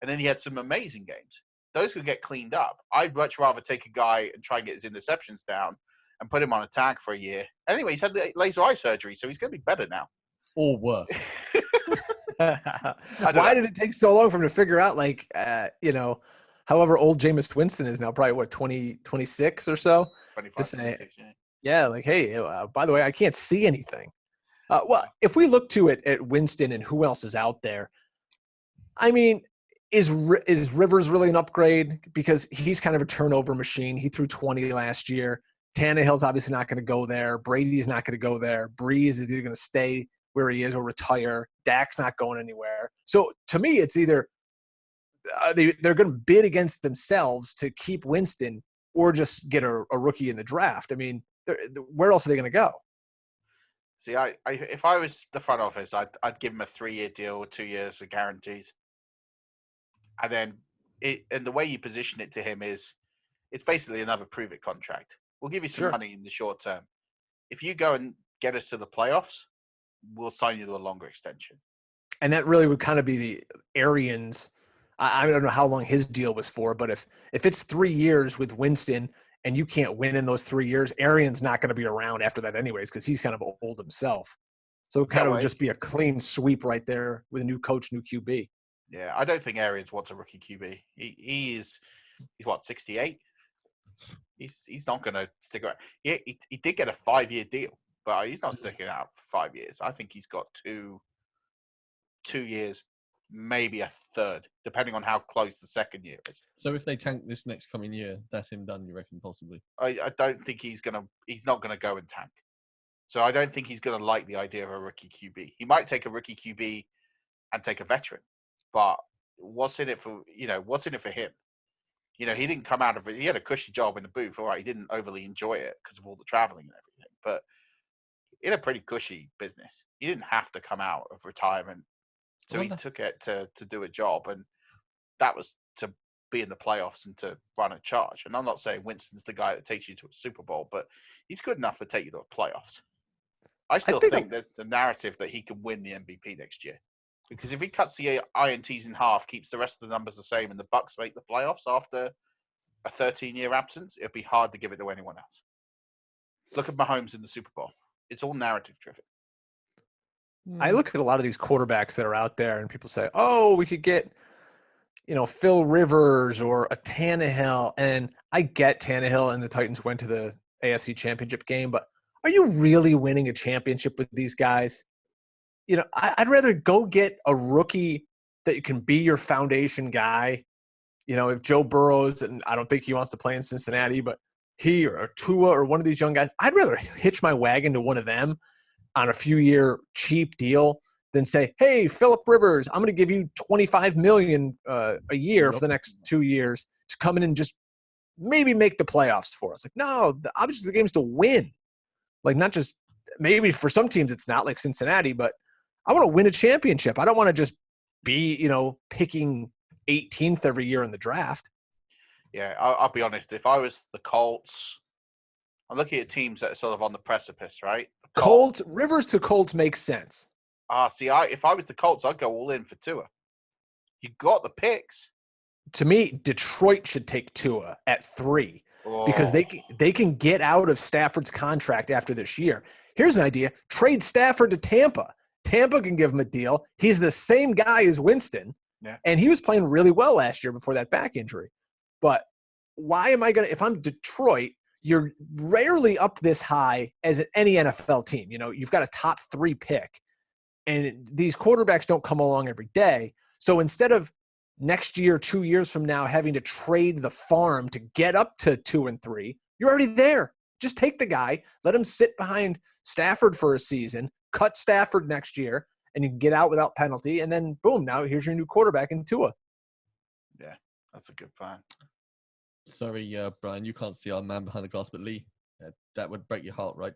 And then he had some amazing games. Those could get cleaned up. I'd much rather take a guy and try and get his interceptions down and put him on a tag for a year. Anyway, he's had the laser eye surgery, so he's going to be better now. Or worse. Why did it take so long for him to figure out, however old Jameis Winston is now, probably 26 or so? 25, 26, hey, by the way, I can't see anything. Well, if we look to it at Winston and who else is out there, I mean, is Rivers really an upgrade? Because he's kind of a turnover machine. He threw 20 last year. Tannehill's obviously not going to go there. Brady's not going to go there. Breeze is either going to stay where he is or retire. Dak's not going anywhere. So to me, it's either they're going to bid against themselves to keep Winston or just get a rookie in the draft. I mean, where else are they going to go? See, if I was the front office, I'd give him a 3-year deal or 2 years of guarantees. And then and the way you position it to him is it's basically another prove it contract. We'll give you some money in the short term. If you go and get us to the playoffs, we'll sign you to a longer extension. And that really would kind of be the Arians. I don't know how long his deal was for, but if it's 3 years with Winston and you can't win in those 3 years, Arians not going to be around after that anyways, because he's kind of old himself. So it kind of would just be a clean sweep right there with a new coach, new QB. Yeah, I don't think Arians wants a rookie QB. He's 68? He's not going to stick around. He did get a 5-year deal, but he's not sticking out for 5 years. I think he's got 2 years, maybe a third, depending on how close the second year is. So if they tank this next coming year, that's him done, you reckon, possibly? I don't think he's not going to go and tank. So I don't think he's going to like the idea of a rookie QB. He might take a rookie QB and take a veteran, but what's in it for him? He didn't come out of it. He had a cushy job in the booth. All right, he didn't overly enjoy it because of all the traveling and everything, but in a pretty cushy business. He didn't have to come out of retirement. So he took it to do a job, and that was to be in the playoffs and to run a charge. And I'm not saying Winston's the guy that takes you to a Super Bowl, but he's good enough to take you to a playoffs. I still think there's the narrative that he can win the MVP next year. Because if he cuts the INTs in half, keeps the rest of the numbers the same, and the Bucs make the playoffs after a 13-year absence, it'd be hard to give it to anyone else. Look at Mahomes in the Super Bowl. It's all narrative-driven. I look at a lot of these quarterbacks that are out there, and people say, "Oh, we could get, Phil Rivers or a Tannehill." And I get Tannehill and the Titans went to the AFC Championship game, but are you really winning a championship with these guys? I'd rather go get a rookie that can be your foundation guy. If Joe Burrows, and I don't think he wants to play in Cincinnati, but he or Tua or one of these young guys, I'd rather hitch my wagon to one of them on a few-year cheap deal than say, "Hey, Phillip Rivers, I'm going to give you $25 million a year for the next 2 years to come in and just maybe make the playoffs for us." Like, no, obviously the game's to win. Like, not just maybe for some teams it's not, like Cincinnati, but I want to win a championship. I don't want to just be, picking 18th every year in the draft. Yeah, I'll be honest. If I was the Colts, I'm looking at teams that are sort of on the precipice, right? Colts, Rivers to Colts makes sense. If I was the Colts, I'd go all in for Tua. You got the picks. To me, Detroit should take Tua at 3 because they can get out of Stafford's contract after this year. Here's an idea. Trade Stafford to Tampa. Tampa can give him a deal. He's the same guy as Winston, and he was playing really well last year before that back injury. But why am I going to – if I'm Detroit, you're rarely up this high as any NFL team. You've got a top 3 pick, and these quarterbacks don't come along every day. So instead of next year, 2 years from now, having to trade the farm to get up to 2 and 3, you're already there. Just take the guy, let him sit behind Stafford for a season, cut Stafford next year, and you can get out without penalty. And then, boom, now here's your new quarterback in Tua. Yeah, that's a good plan. Sorry, Brian, you can't see our man behind the glass, but Lee, that would break your heart, right?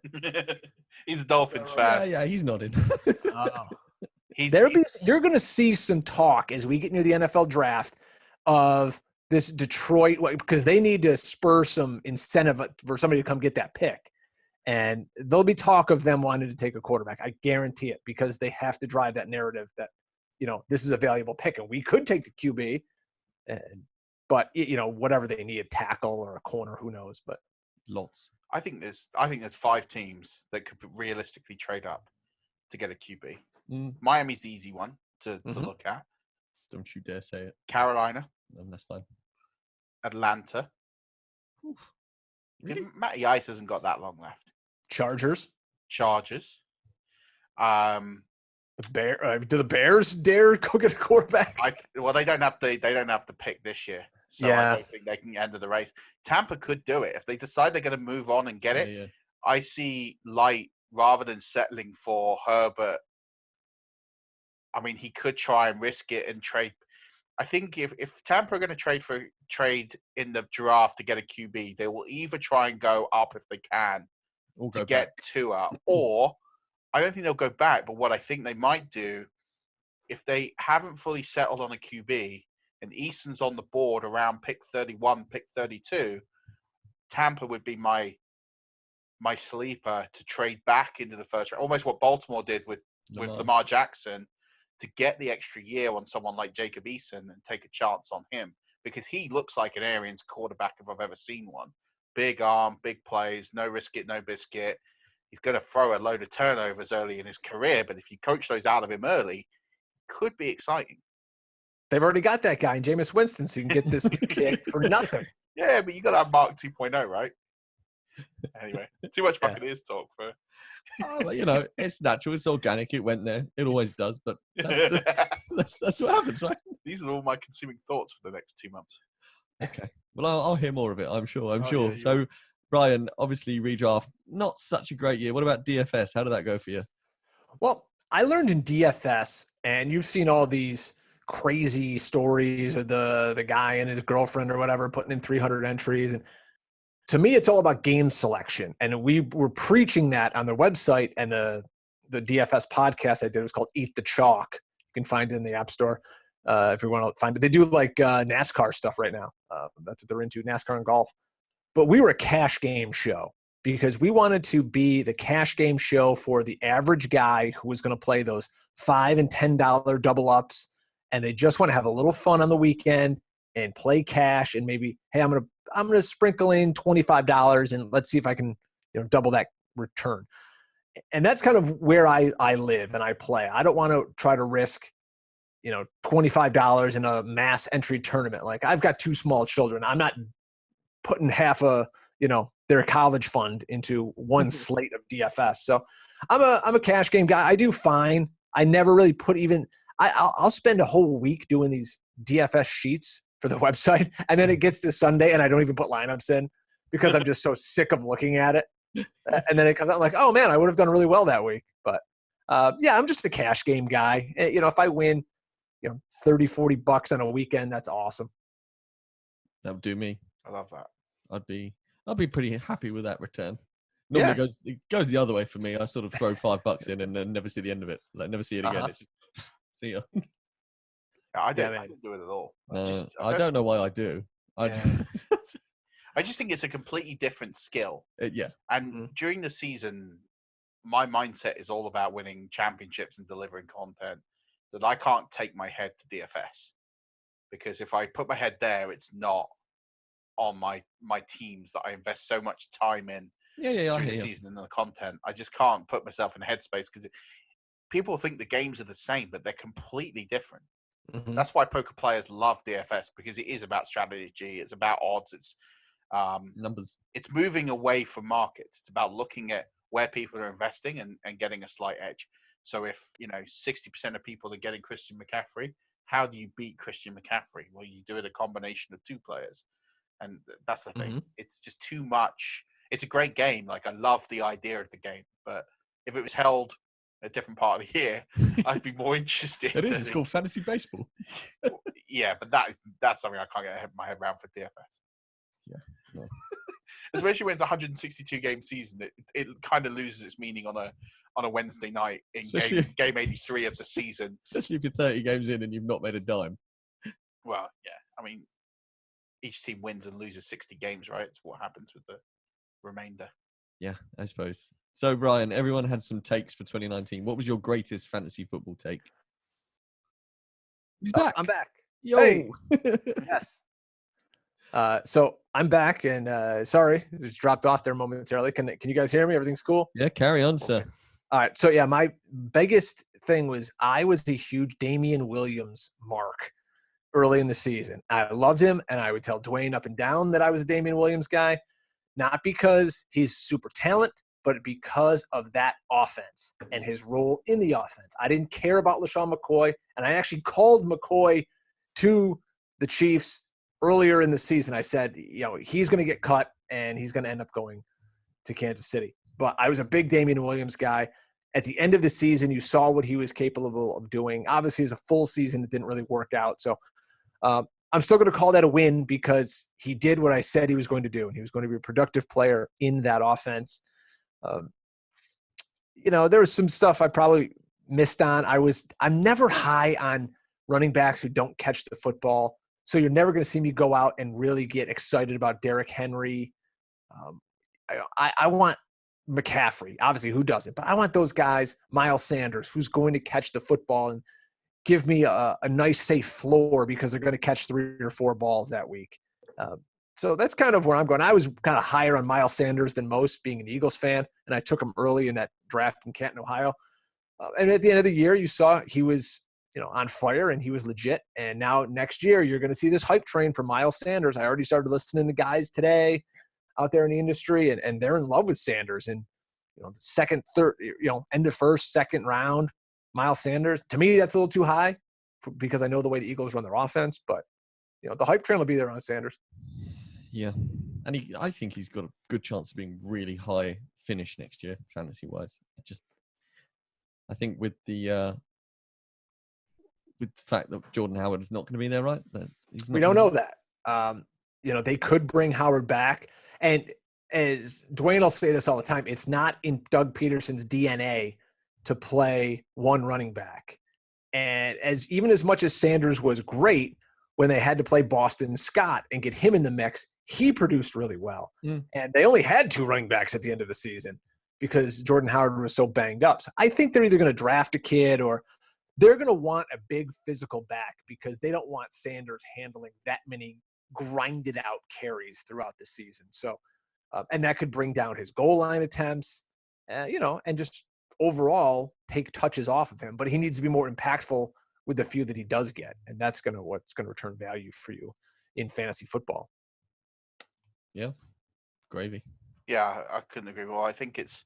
He's a Dolphins fan. Yeah, he's nodding. You're going to see some talk as we get near the NFL draft of this Detroit, because they need to spur some incentive for somebody to come get that pick. And there'll be talk of them wanting to take a quarterback. I guarantee it, because they have to drive that narrative that, this is a valuable pick and we could take the QB, but whatever they need, a tackle or a corner, who knows, but lots. I think there's 5 teams that could realistically trade up to get a QB. Miami's the easy one to look at. Don't you dare say it. Carolina. That's fine. Atlanta. Really? Matty Ice hasn't got that long left. Chargers. Do the Bears dare go get a quarterback? They don't have to pick this year, so I don't think they can enter the race. Tampa could do it if they decide they're going to move on and get it. Yeah. I see Light rather than settling for Herbert. I mean, he could try and risk it and trade. I think if Tampa are going to trade in the draft to get a QB, they will either try and go up if they can to get Tua, or I don't think they'll go back. But what I think they might do, if they haven't fully settled on a QB and Easton's on the board around pick 31, pick 32, Tampa would be my sleeper to trade back into the first round, almost what Baltimore did with Lamar Jackson, to get the extra year on someone like Jacob Eason and take a chance on him, because he looks like an Arians quarterback if I've ever seen one. Big arm, big plays, no risk it, no biscuit. He's going to throw a load of turnovers early in his career, but if you coach those out of him early, could be exciting. They've already got that guy in Jameis Winston, so you can get this kid for nothing. Yeah, but you got to have Mark 2.0, right? Anyway, too much Buccaneers talk for. It's natural. It's organic. It went there. It always does, but that's what happens, right? These are all my consuming thoughts for the next 2 months. Okay. Well, I'll hear more of it, I'm sure. Yeah, so, Brian, obviously redraft, not such a great year. What about DFS? How did that go for you? Well, I learned in DFS, and you've seen all these crazy stories of the guy and his girlfriend or whatever putting in 300 entries. And to me, it's all about game selection. And we were preaching that on their website, and the DFS podcast I did was called Eat the Chalk. You can find it in the App Store if you want to find it. They do like NASCAR stuff right now. That's what they're into, NASCAR and golf. But we were a cash game show because we wanted to be the cash game show for the average guy who was going to play those $5 and $10 double ups, and they just want to have a little fun on the weekend and play cash, and maybe, hey, I'm gonna sprinkle in $25 and let's see if I can double that return. And that's kind of where I live and I play. I don't want to try to risk $25 in a mass entry tournament. Like, I've got 2 small children. I'm not putting half their college fund into one slate of DFS. So I'm a cash game guy. I do fine. I never really put I'll spend a whole week doing these DFS sheets for the website, and then it gets to Sunday and I don't even put lineups in because I'm just so sick of looking at it. And then it comes out like, oh man, I would have done really well that week. But I'm just a cash game guy. If I win, $30-$40 on a weekend, that's awesome. That would do me. I love that. I'd be pretty happy with that return. Normally it goes the other way for me. I sort of throw $5 in and then never see the end of it. Like never see it again. It's just, see ya. I don't do it at all. I don't know why I do. I just think it's a completely different skill. Yeah. And during the season, my mindset is all about winning championships and delivering content, that I can't take my head to DFS, because if I put my head there, it's not on my teams that I invest so much time in through the season and the content. I just can't put myself in a headspace, because people think the games are the same, but they're completely different. That's why poker players love DFS, because it is about strategy, it's about odds, it's numbers. It's moving away from markets. It's about looking at where people are investing and getting a slight edge. So if 60% of people are getting Christian McCaffrey, how do you beat Christian McCaffrey? Well, you do it a combination of two players, and that's the thing. It's just too much. It's a great game. Like, I love the idea of the game, but if it was held a different part of the year, I'd be more interested. It is. It's called fantasy baseball. Yeah, but that's something I can't get my head around for DFS. Yeah. No. Especially when it's a 162 game season, it kind of loses its meaning on a Wednesday night in game 83 of the season. Especially if you're 30 games in and you've not made a dime. Well, yeah. I mean, each team wins and loses 60 games, right? It's what happens with the remainder. Yeah, I suppose. So, Brian, everyone had some takes for 2019. What was your greatest fantasy football take? He's back. I'm back. Yo. Hey. Yes. So I'm back, and sorry, just dropped off there momentarily. Can you guys hear me? Everything's cool? Yeah, carry on, sir. All right. So yeah, my biggest thing was I was a huge Damian Williams mark early in the season. I loved him, and I would tell Dwayne up and down that I was a Damian Williams guy, not because he's super talent, but because of that offense and his role in the offense. I didn't care about LaShawn McCoy, and I actually called McCoy to the Chiefs earlier in the season. I said, he's going to get cut, and he's going to end up going to Kansas City. But I was a big Damian Williams guy. At the end of the season, you saw what he was capable of doing. Obviously, as a full season, it didn't really work out. So I'm still going to call that a win, because he did what I said he was going to do, and he was going to be a productive player in that offense. There was some stuff I probably missed on. I'm never high on running backs who don't catch the football. So you're never going to see me go out and really get excited about Derrick Henry. I want McCaffrey, obviously, who doesn't? But I want those guys, Miles Sanders, who's going to catch the football and give me a nice, safe floor, because they're going to catch 3 or 4 balls that week. So that's kind of where I'm going. I was kind of higher on Miles Sanders than most, being an Eagles fan, and I took him early in that draft in Canton, Ohio. And at the end of the year, you saw he was on fire, and he was legit. And now next year, you're going to see this hype train for Miles Sanders. I already started listening to guys today out there in the industry, and they're in love with Sanders. And, the second, third, end of first, second round, Miles Sanders. To me, that's a little too high, because I know the way the Eagles run their offense. But, the hype train will be there on Sanders. Yeah. And I think he's got a good chance of being really high finish next year, fantasy-wise. I think with the fact that Jordan Howard is not going to be there, right? We don't know that. They could bring Howard back. And as Dwayne will say this all the time, it's not in Doug Peterson's DNA to play one running back. And even as much as Sanders was great when they had to play Boston Scott and get him in the mix, he produced really well. And they only had 2 running backs at the end of the season because Jordan Howard was so banged up. So I think they're either going to draft a kid, or they're going to want a big physical back, because they don't want Sanders handling that many grinded out carries throughout the season. So, and that could bring down his goal line attempts, and just overall take touches off of him. But he needs to be more impactful with the few that he does get. And that's what's going to return value for you in fantasy football. Yeah. Gravy. Yeah, I couldn't agree more. I think it's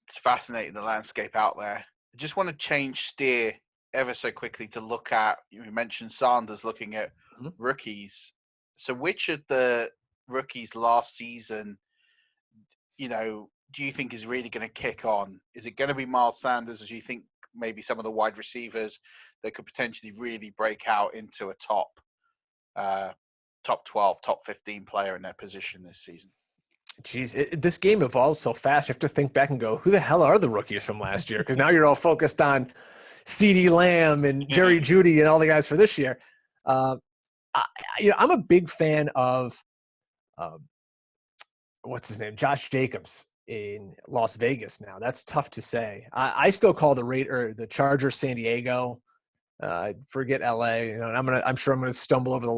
fascinating, the landscape out there. I just want to change steer ever so quickly to look at, you mentioned Sanders, looking at rookies. So which of the rookies last season, do you think is really going to kick on? Is it going to be Miles Sanders, or do you think maybe some of the wide receivers that could potentially really break out into a top 12, top 15 player in their position this season? Jeez, this game evolves so fast. You have to think back and go, who the hell are the rookies from last year? Because now you're all focused on CeeDee Lamb and Jerry Jeudy and all the guys for this year. I'm a big fan of what's his name, Josh Jacobs in Las Vegas. Now that's tough to say. I still call the Chargers San Diego. Forget LA. And I'm sure I'm gonna stumble over the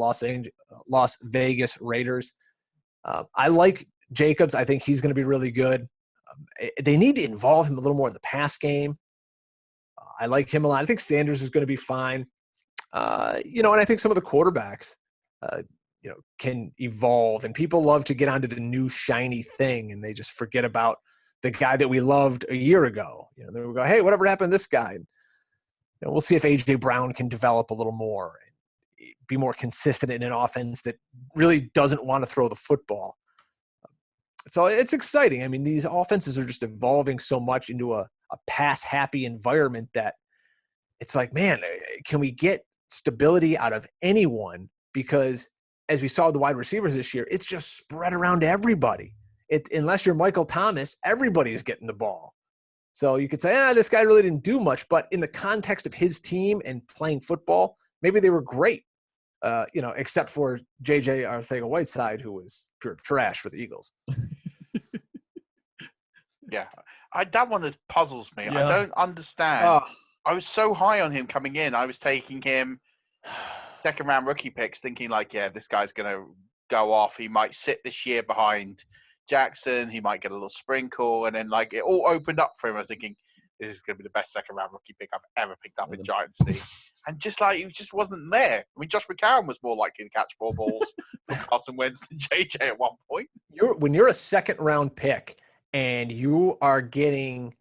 Las Vegas Raiders. I like Jacobs. I think he's going to be really good. They need to involve him a little more in the pass game. I like him a lot. I think Sanders is going to be fine. And I think some of the quarterbacks, can evolve. And people love to get onto the new shiny thing, and they just forget about the guy that we loved a year ago. They will go, hey, whatever happened to this guy? And, we'll see if A.J. Brown can develop a little more and be more consistent in an offense that really doesn't want to throw the football. So it's exciting. I mean, these offenses are just evolving so much into a pass-happy environment that it's like, man, can we get stability out of anyone? Because as we saw with the wide receivers this year, it's just spread around to everybody. Unless you're Michael Thomas, everybody's getting the ball. So you could say, this guy really didn't do much. But in the context of his team and playing football, maybe they were great, except for J.J. Arcega-Whiteside, who was pure trash for the Eagles. Yeah, that one that puzzles me. Yeah. I don't understand. I was so high on him coming in. I was taking him second-round rookie picks, thinking this guy's going to go off. He might sit this year behind Jackson. He might get a little sprinkle. And then, it all opened up for him. I was thinking, this is going to be the best second-round rookie pick I've ever picked up in Giants League. And he just wasn't there. I mean, Josh McCown was more likely to catch more balls for Carson Wentz than JJ at one point. When you're a second-round pick and you are getting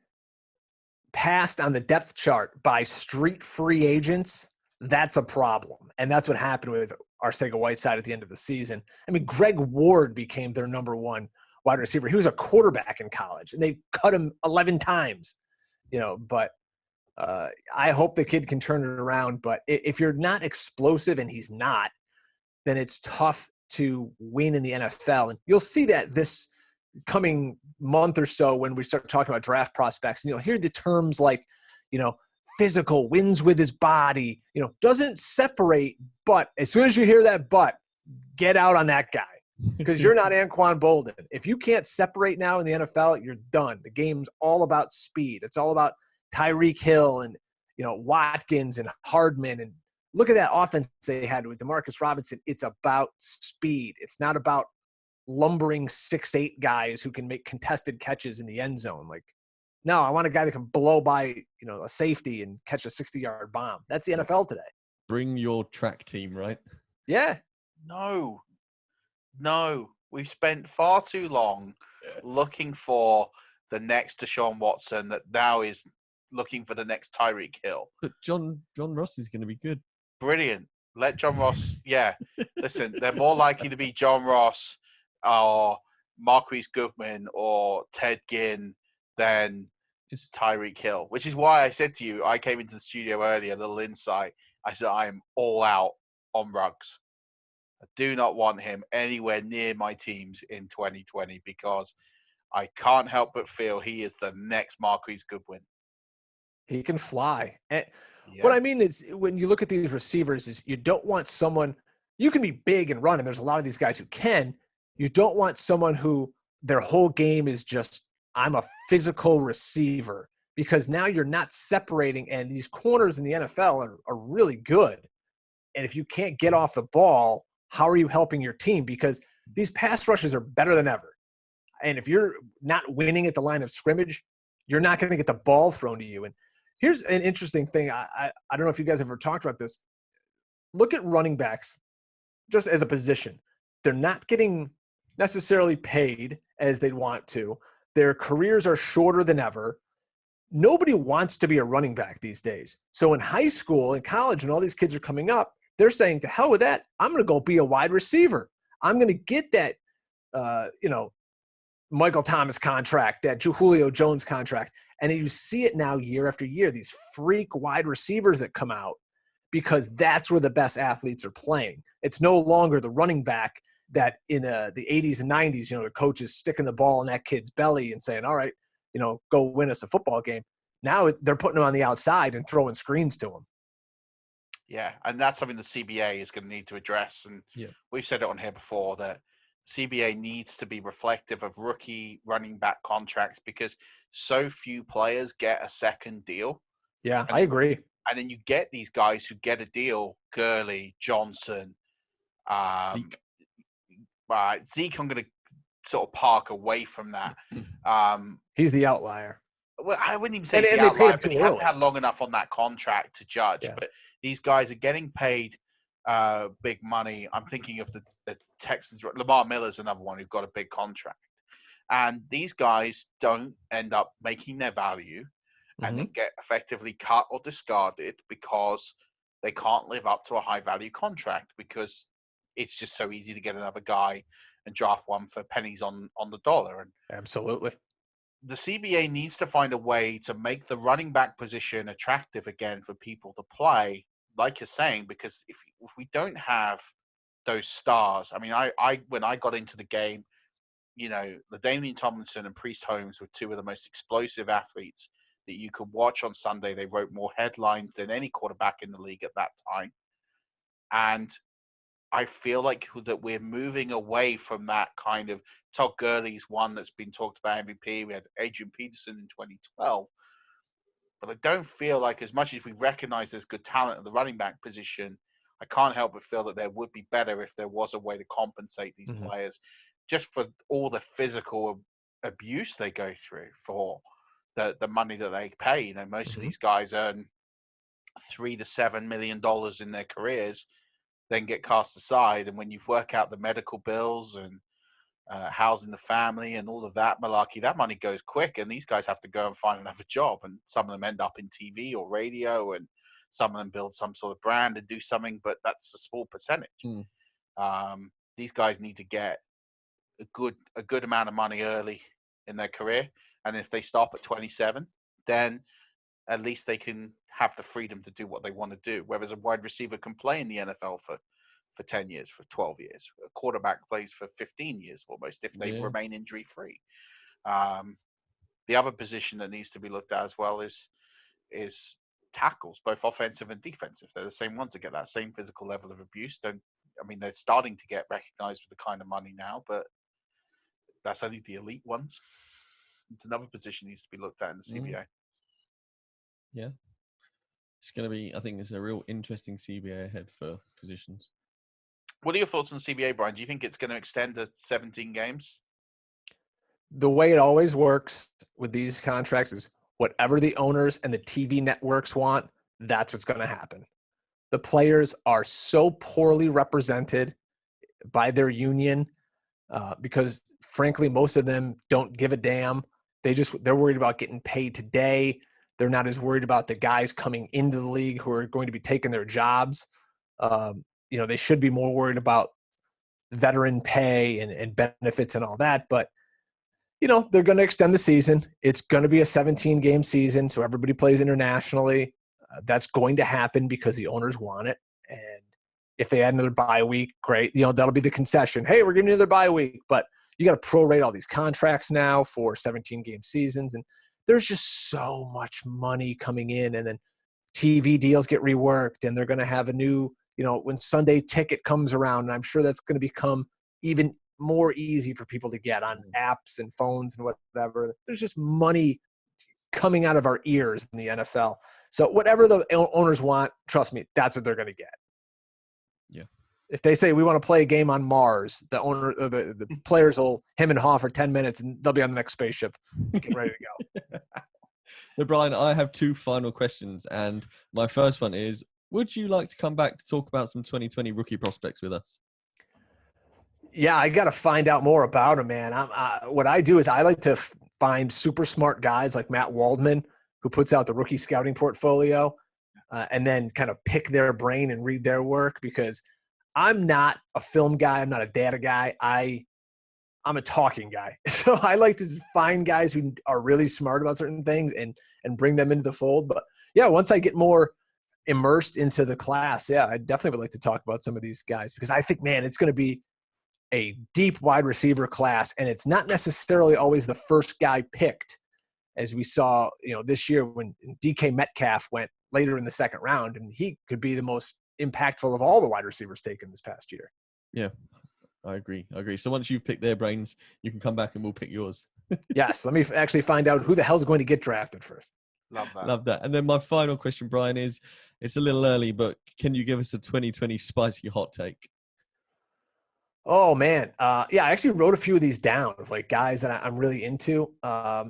passed on the depth chart by street free agents, that's a problem. And that's what happened with Arcega-Whiteside at the end of the season. I mean, Greg Ward became their number one wide receiver. He was a quarterback in college, and they cut him 11 times. But I hope the kid can turn it around. But if you're not explosive, and he's not, then it's tough to win in the NFL. And you'll see that this coming month or so when we start talking about draft prospects, and you'll hear the terms like, physical, wins with his body, doesn't separate. But as soon as you hear that but, get out on that guy, because you're not Anquan Bolden. If you can't separate now in the NFL, you're done. The game's all about speed. It's all about Tyreek Hill and, Watkins and Hardman. And look at that offense they had with Demarcus Robinson. It's about speed. It's not about lumbering 6'8" guys who can make contested catches in the end zone. No, I want a guy that can blow by, a safety and catch a 60-yard bomb. That's the NFL today. Bring your track team, right? Yeah. No. We've spent far too long looking for the next Deshaun Watson that now is looking for the next Tyreek Hill. But John Ross is going to be good. Brilliant. Let John Ross, listen, they're more likely to be John Ross or Marquise Goodman or Ted Ginn than Tyreek Hill, which is why I said to you, I came into the studio earlier, a little insight. I said, I am all out on Ruggs. I do not want him anywhere near my teams in 2020 because I can't help but feel he is the next Marquise Goodwin. He can fly. And what I mean is when you look at these receivers is you don't want someone – you can be big and run, and there's a lot of these guys who can. You don't want someone who their whole game is just, I'm a physical receiver, because now you're not separating, and these corners in the NFL are really good. And if you can't get off the ball, how are you helping your team? Because these pass rushes are better than ever. And if you're not winning at the line of scrimmage, you're not going to get the ball thrown to you. And here's an interesting thing. I don't know if you guys have ever talked about this. Look at running backs just as a position. They're not getting necessarily paid as they'd want to. Their careers are shorter than ever. Nobody wants to be a running back these days. So in high school and college, when all these kids are coming up, they're saying, to hell with that. I'm going to go be a wide receiver. I'm going to get that, Michael Thomas contract, that Julio Jones contract. And you see it now year after year, these freak wide receivers that come out, because that's where the best athletes are playing. It's no longer the running back that in the 80s and 90s, the coach is sticking the ball in that kid's belly and saying, all right, go win us a football game. Now they're putting him on the outside and throwing screens to him. Yeah, and that's something the CBA is going to need to address. And we've said it on here before that CBA needs to be reflective of rookie running back contracts because so few players get a second deal. Yeah, I agree. And then you get these guys who get a deal, Gurley, Johnson, Zeke. Zeke, I'm going to sort of park away from that. He's the outlier. Well, I wouldn't even say the outlier, but he hasn't had long enough on that contract to judge. Yeah. But these guys are getting paid big money. I'm thinking of the Texans. Lamar Miller's another one who's got a big contract. And these guys don't end up making their value and then get effectively cut or discarded because they can't live up to a high-value contract because it's just so easy to get another guy and draft one for pennies on the dollar. And absolutely. The CBA needs to find a way to make the running back position attractive again for people to play, like you're saying, because if we don't have those stars, I mean, I when I got into the game, LaDainian Tomlinson and Priest Holmes were two of the most explosive athletes that you could watch on Sunday. They wrote more headlines than any quarterback in the league at that time. And I feel like that we're moving away from that kind of Todd Gurley's one that's been talked about MVP. We had Adrian Peterson in 2012. But I don't feel like as much as we recognize there's good talent at the running back position, I can't help but feel that there would be better if there was a way to compensate these players just for all the physical abuse they go through for the money that they pay. Most of these guys earn $3 to $7 million in their careers, then get cast aside. And when you work out the medical bills and housing the family and all of that malarkey, that money goes quick. And these guys have to go and find another job. And some of them end up in TV or radio, and some of them build some sort of brand and do something, but that's a small percentage. These guys need to get a good amount of money early in their career. And if they stop at 27, then at least they can have the freedom to do what they want to do. Whereas a wide receiver can play in the NFL for 10 years, for 12 years. A quarterback plays for 15 years almost if they remain injury-free. The other position that needs to be looked at as well is tackles, both offensive and defensive. They're the same ones that get that same physical level of abuse. They're starting to get recognized with the kind of money now, but that's only the elite ones. It's another position that needs to be looked at in the CBA. Yeah. It's going to be, I think it's a real interesting CBA ahead for positions. What are your thoughts on the CBA, Brian? Do you think it's going to extend to 17 games? The way it always works with these contracts is whatever the owners and the TV networks want, that's what's going to happen. The players are so poorly represented by their union because, frankly, most of them don't give a damn. They're worried about getting paid today. They're not as worried about the guys coming into the league who are going to be taking their jobs. They should be more worried about veteran pay and benefits and all that. But, they're going to extend the season. It's going to be a 17-game season, so everybody plays internationally. That's going to happen because the owners want it. And if they add another bye week, great. That'll be the concession. Hey, we're giving you another bye week. But you got to prorate all these contracts now for 17-game seasons. And there's just so much money coming in. And then TV deals get reworked. And they're going to have a new, when Sunday Ticket comes around, and I'm sure that's going to become even more easy for people to get on apps and phones and whatever. There's just money coming out of our ears in the NFL. So whatever the owners want, trust me, that's what they're going to get. Yeah. If they say we want to play a game on Mars, the owner, or the players will hem and haw for 10 minutes, and they'll be on the next spaceship, get ready to go. So, Brian, I have two final questions, and my first one is: would you like to come back to talk about some 2020 rookie prospects with us? Yeah, I got to find out more about them, man. What I do is I like to find super smart guys like Matt Waldman, who puts out the rookie scouting portfolio, and then kind of pick their brain and read their work, because I'm not a film guy. I'm not a data guy. I'm a talking guy. So I like to find guys who are really smart about certain things and bring them into the fold. But yeah, once I get more immersed into the class, yeah, I definitely would like to talk about some of these guys, because I think, man, it's going to be a deep wide receiver class, and it's not necessarily always the first guy picked, as we saw, this year when DK Metcalf went later in the second round, and he could be the most impactful of all the wide receivers taken this past year. Yeah, I agree. So once you've picked their brains, you can come back and we'll pick yours. Yes, let me actually find out who the hell's going to get drafted first. Love that. And then my final question, Brian, is it's a little early, but can you give us a 2020 spicy hot take? Oh, man. I actually wrote a few of these down of like guys that I'm really into.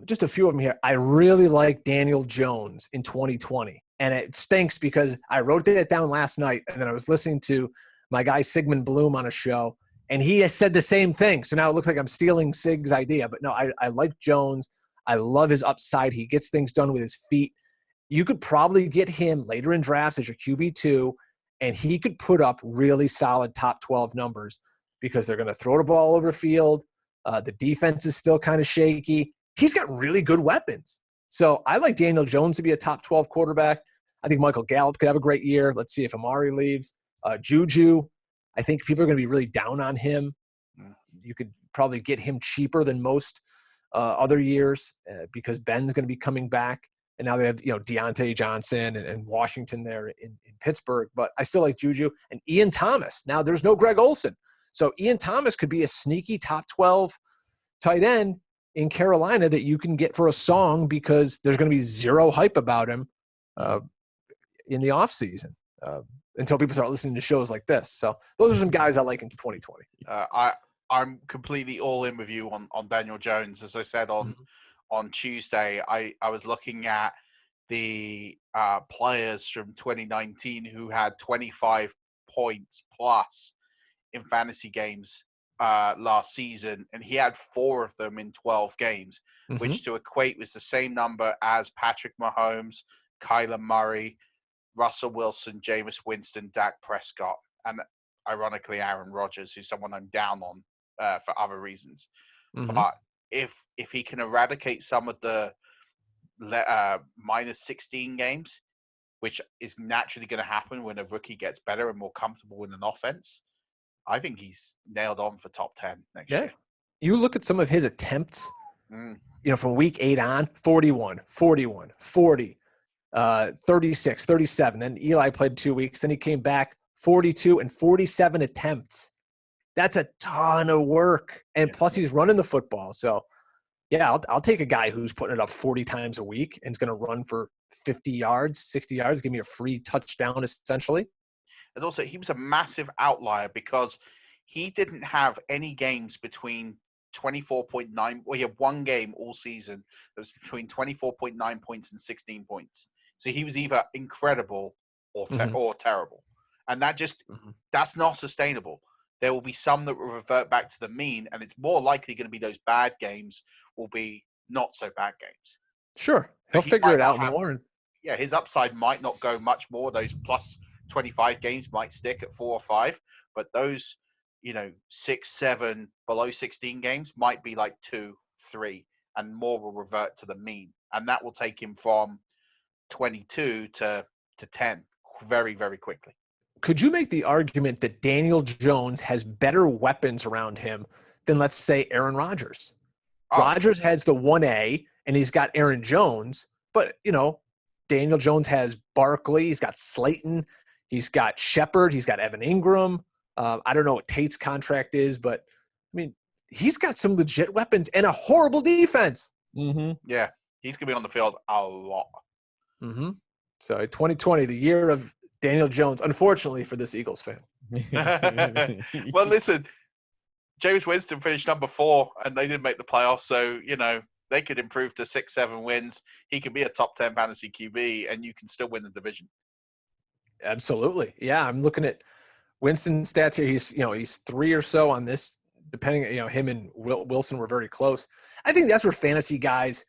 Just a few of them here. I really like Daniel Jones in 2020. And it stinks because I wrote that down last night, and then I was listening to my guy Sigmund Bloom on a show, and he has said the same thing. So now it looks like I'm stealing Sig's idea. But no, I like Jones. I love his upside. He gets things done with his feet. You could probably get him later in drafts as your QB2, and he could put up really solid top 12 numbers because they're going to throw the ball over the field. The defense is still kind of shaky. He's got really good weapons. So I like Daniel Jones to be a top 12 quarterback. I think Michael Gallup could have a great year. Let's see if Amari leaves. Juju, I think people are going to be really down on him. You could probably get him cheaper than most other years because Ben's going to be coming back. And now they have, Deontay Johnson and Washington there in Pittsburgh. But I still like Juju. And Ian Thomas. Now there's no Greg Olsen. So Ian Thomas could be a sneaky top 12 tight end in Carolina that you can get for a song because there's going to be zero hype about him in the offseason until people start listening to shows like this. So those are some guys I like in 2020. I'm completely all in with you on Daniel Jones. As I said on Tuesday, I was looking at the players from 2019 who had 25 points plus in fantasy games last season, and he had 4 of them in 12 games, which to equate was the same number as Patrick Mahomes, Kyler Murray, Russell Wilson, Jameis Winston, Dak Prescott, and ironically Aaron Rodgers, who's someone I'm down on for other reasons. But if he can eradicate some of the minus 16 games, which is naturally going to happen when a rookie gets better and more comfortable in an offense, I think he's nailed on for top 10 next year. You look at some of his attempts, from week 8 on, 41, 40, 36, 37. Then Eli played 2 weeks. Then he came back 42 and 47 attempts. That's a ton of work. And plus he's running the football. So, I'll take a guy who's putting it up 40 times a week and is going to run for 50 yards, 60 yards, give me a free touchdown essentially. And also, he was a massive outlier because he didn't have any games between 24.9. Well, he had one game all season that was between 24.9 points and 16 points. So he was either incredible or terrible. And that just that's not sustainable. There will be some that will revert back to the mean, and it's more likely going to be those bad games will be not so bad games. Sure. He'll figure it out more. Yeah, his upside might not go much more. Those plus 25 games might stick at 4 or 5, but those, 6, 7, below 16 games might be like 2, 3, and more will revert to the mean. And that will take him from 22 to 10 very, very quickly. Could you make the argument that Daniel Jones has better weapons around him than, let's say, Aaron Rodgers? Rodgers has the 1A, and he's got Aaron Jones, but, Daniel Jones has Barkley, he's got Slayton, he's got Shepard, he's got Evan Ingram. I don't know what Tate's contract is, but, he's got some legit weapons and a horrible defense. Yeah, he's going to be on the field a lot. So 2020, the year of Daniel Jones, unfortunately for this Eagles fan. Well, listen, Jameis Winston finished number 4, and they didn't make the playoffs, so, they could improve to 6, 7 wins. He could be a top 10 fantasy QB, and you can still win the division. Absolutely. Yeah, I'm looking at Winston's stats here. He's 3 or so on this, depending, him and Wilson were very close. I think that's where fantasy guys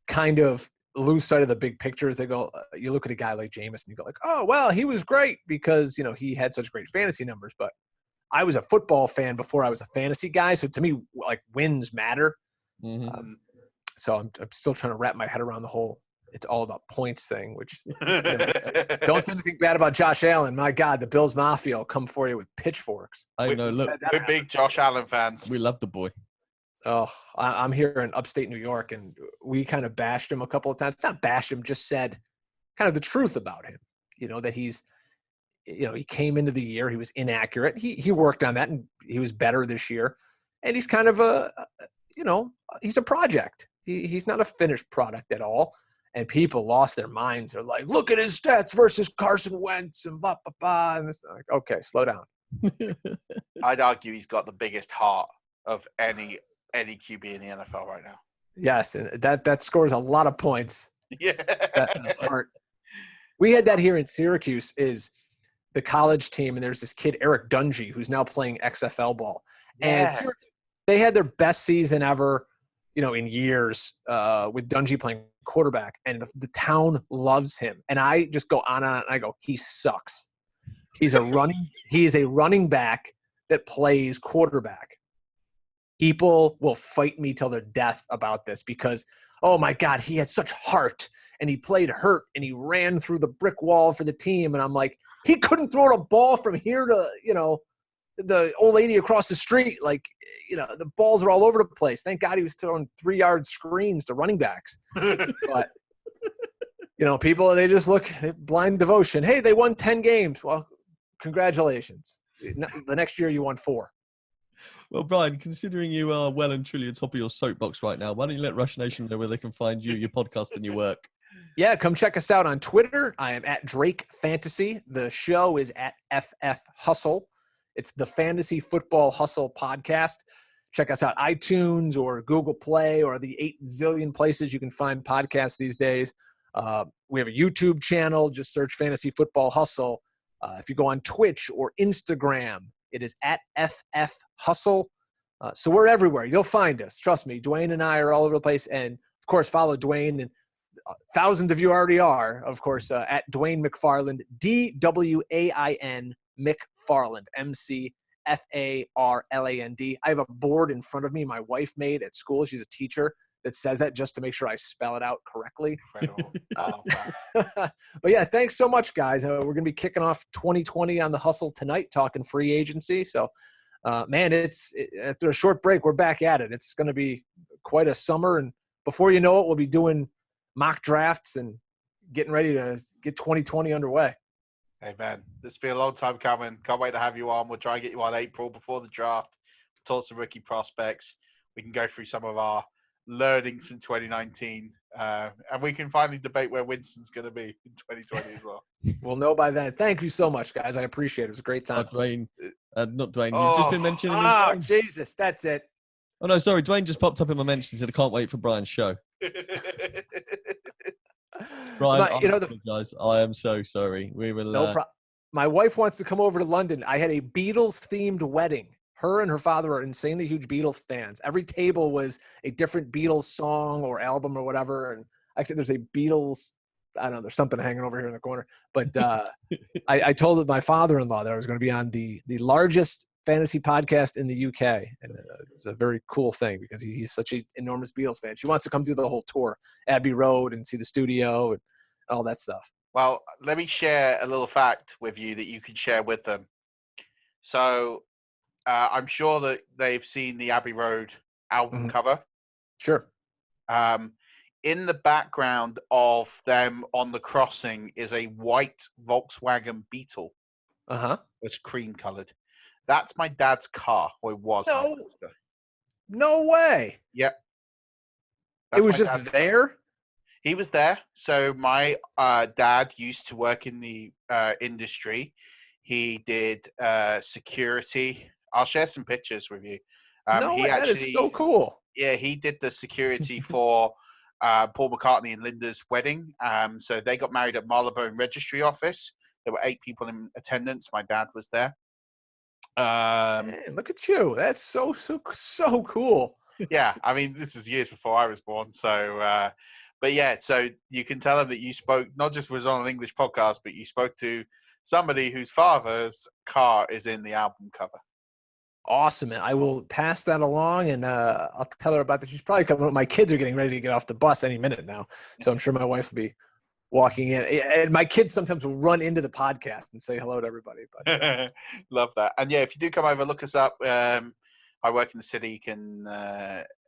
kind of lose sight of the big picture. As they go, you look at a guy like Jameis and you go like, oh, well, he was great because, he had such great fantasy numbers. But I was a football fan before I was a fantasy guy. So to me, like, wins matter. So I'm still trying to wrap my head around the whole it's all about points thing, which don't say anything bad about Josh Allen. My God, the Bills Mafia will come for you with pitchforks. I know. Look, we're big Josh Allen fans. We love the boy. Oh, I'm here in upstate New York, and we kind of bashed him a couple of times. Not bashed him, just said kind of the truth about him. That he's, he came into the year, he was inaccurate. He worked on that, and he was better this year. And he's kind of he's a project. He's not a finished product at all. And people lost their minds. They're like, look at his stats versus Carson Wentz and blah, blah, blah. And it's like, okay, slow down. I'd argue he's got the biggest heart of any QB in the NFL right now. Yes, and that scores a lot of points. Yeah. That heart. We had that here in Syracuse, is the college team, and there's this kid, Eric Dungy, who's now playing XFL ball. Yeah. And they had their best season ever, in years, with Dungy playing quarterback, and the town loves him. And I just go on and I go, he sucks. He is a running back that plays quarterback. People will fight me till their death about this because, oh my God, he had such heart, and he played hurt, and he ran through the brick wall for the team. And I'm like, he couldn't throw a ball from here to, the old lady across the street. Like, the balls are all over the place. Thank God he was throwing 3-yard screens to running backs. But, people, they just look blind devotion. Hey, they won 10 games. Well, congratulations. The next year you won 4. Well, Brian, considering you are well and truly on top of your soapbox right now, why don't you let Rush Nation know where they can find you, your podcast, and your work? Yeah, come check us out on Twitter. I am at Drake Fantasy. The show is at FF Hustle. It's the Fantasy Football Hustle podcast. Check us out, iTunes or Google Play or the 8 zillion places you can find podcasts these days. We have a YouTube channel. Just search Fantasy Football Hustle. If you go on Twitch or Instagram, it is at FF Hustle. So we're everywhere. You'll find us. Trust me. Dwayne and I are all over the place. And, of course, follow Dwayne. And thousands of you already are, of course, at Dwayne McFarland, DWAIN McFarland, McFarland. I have a board in front of me my wife made at school. She's a teacher that says that just to make sure I spell it out correctly. Incredible. But yeah, thanks so much, guys. We're going to be kicking off 2020 on the Hustle tonight, talking free agency. So, man, after a short break, we're back at it. It's going to be quite a summer. And before you know it, we'll be doing mock drafts and getting ready to get 2020 underway. Hey, man, this will be a long time coming. Can't wait to have you on. We'll try and get you on April before the draft. Talk some rookie prospects. We can go through some of our learnings from 2019. And we can finally debate where Winston's going to be in 2020 as well. We'll know by then. Thank you so much, guys. I appreciate it. It was a great time. Dwayne. Not Dwayne. You've just been mentioning his Oh, name. Jesus. That's it. Oh, no, sorry. Dwayne just popped up in my mentions and said, I can't wait for Brian's show. Brian, I apologize. I am so sorry. We will. No problem. My wife wants to come over to London. I had a Beatles-themed wedding. Her and her father are insanely huge Beatles fans. Every table was a different Beatles song or album or whatever. And actually, there's a Beatles. I don't know. There's something hanging over here in the corner. But I told my father-in-law that I was going to be on the largest fantasy podcast in the UK. And it's a very cool thing because he's such an enormous Beatles fan. She wants to come do the whole tour, Abbey Road, and see the studio and all that stuff. Well, let me share a little fact with you that you can share with them. So I'm sure that they've seen the Abbey Road album cover. Sure. In the background of them on the crossing is a white Volkswagen Beetle. Uh-huh. It's cream colored. That's my dad's car, or it was. No way. Yep. It was just there? He was there. So my dad used to work in the industry. He did security. I'll share some pictures with you. That is so cool. Yeah, he did the security for Paul McCartney and Linda's wedding. So they got married at Marylebone Registry Office. There were 8 people in attendance. My dad was there. Man, look at you. That's so cool. Yeah, I mean, this is years before I was born. So, but yeah, so you can tell him that you spoke, not just was on an English podcast, but you spoke to somebody whose father's car is in the album cover. Awesome. And I will pass that along, and I'll tell her about that. She's probably coming. My kids are getting ready to get off the bus any minute now, so I'm sure my wife will be walking in. And my kids sometimes will run into the podcast and say hello to everybody. But Love that. And yeah, if you do come over, look us up. I work in the city, can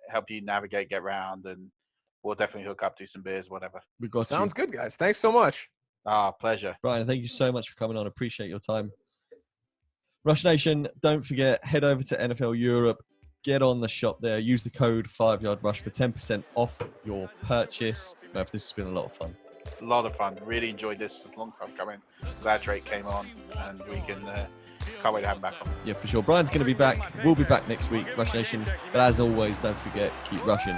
help you navigate, get around, and we'll definitely hook up, do some beers, whatever. We got sounds good, guys. Thanks so much. Pleasure. Brian, thank you so much for coming on. Appreciate your time. Rush Nation, don't forget, head over to NFL Europe, get on the shop there, use the code 5yard rush for 10% off your purchase. Murf, this has been a lot of fun. A lot of fun. Really enjoyed this. It's a long time coming. Glad Drake came on, and we can can't wait to have him back on. Yeah, for sure. Brian's going to be back. We'll be back next week, Rush Nation. But as always, don't forget, keep rushing.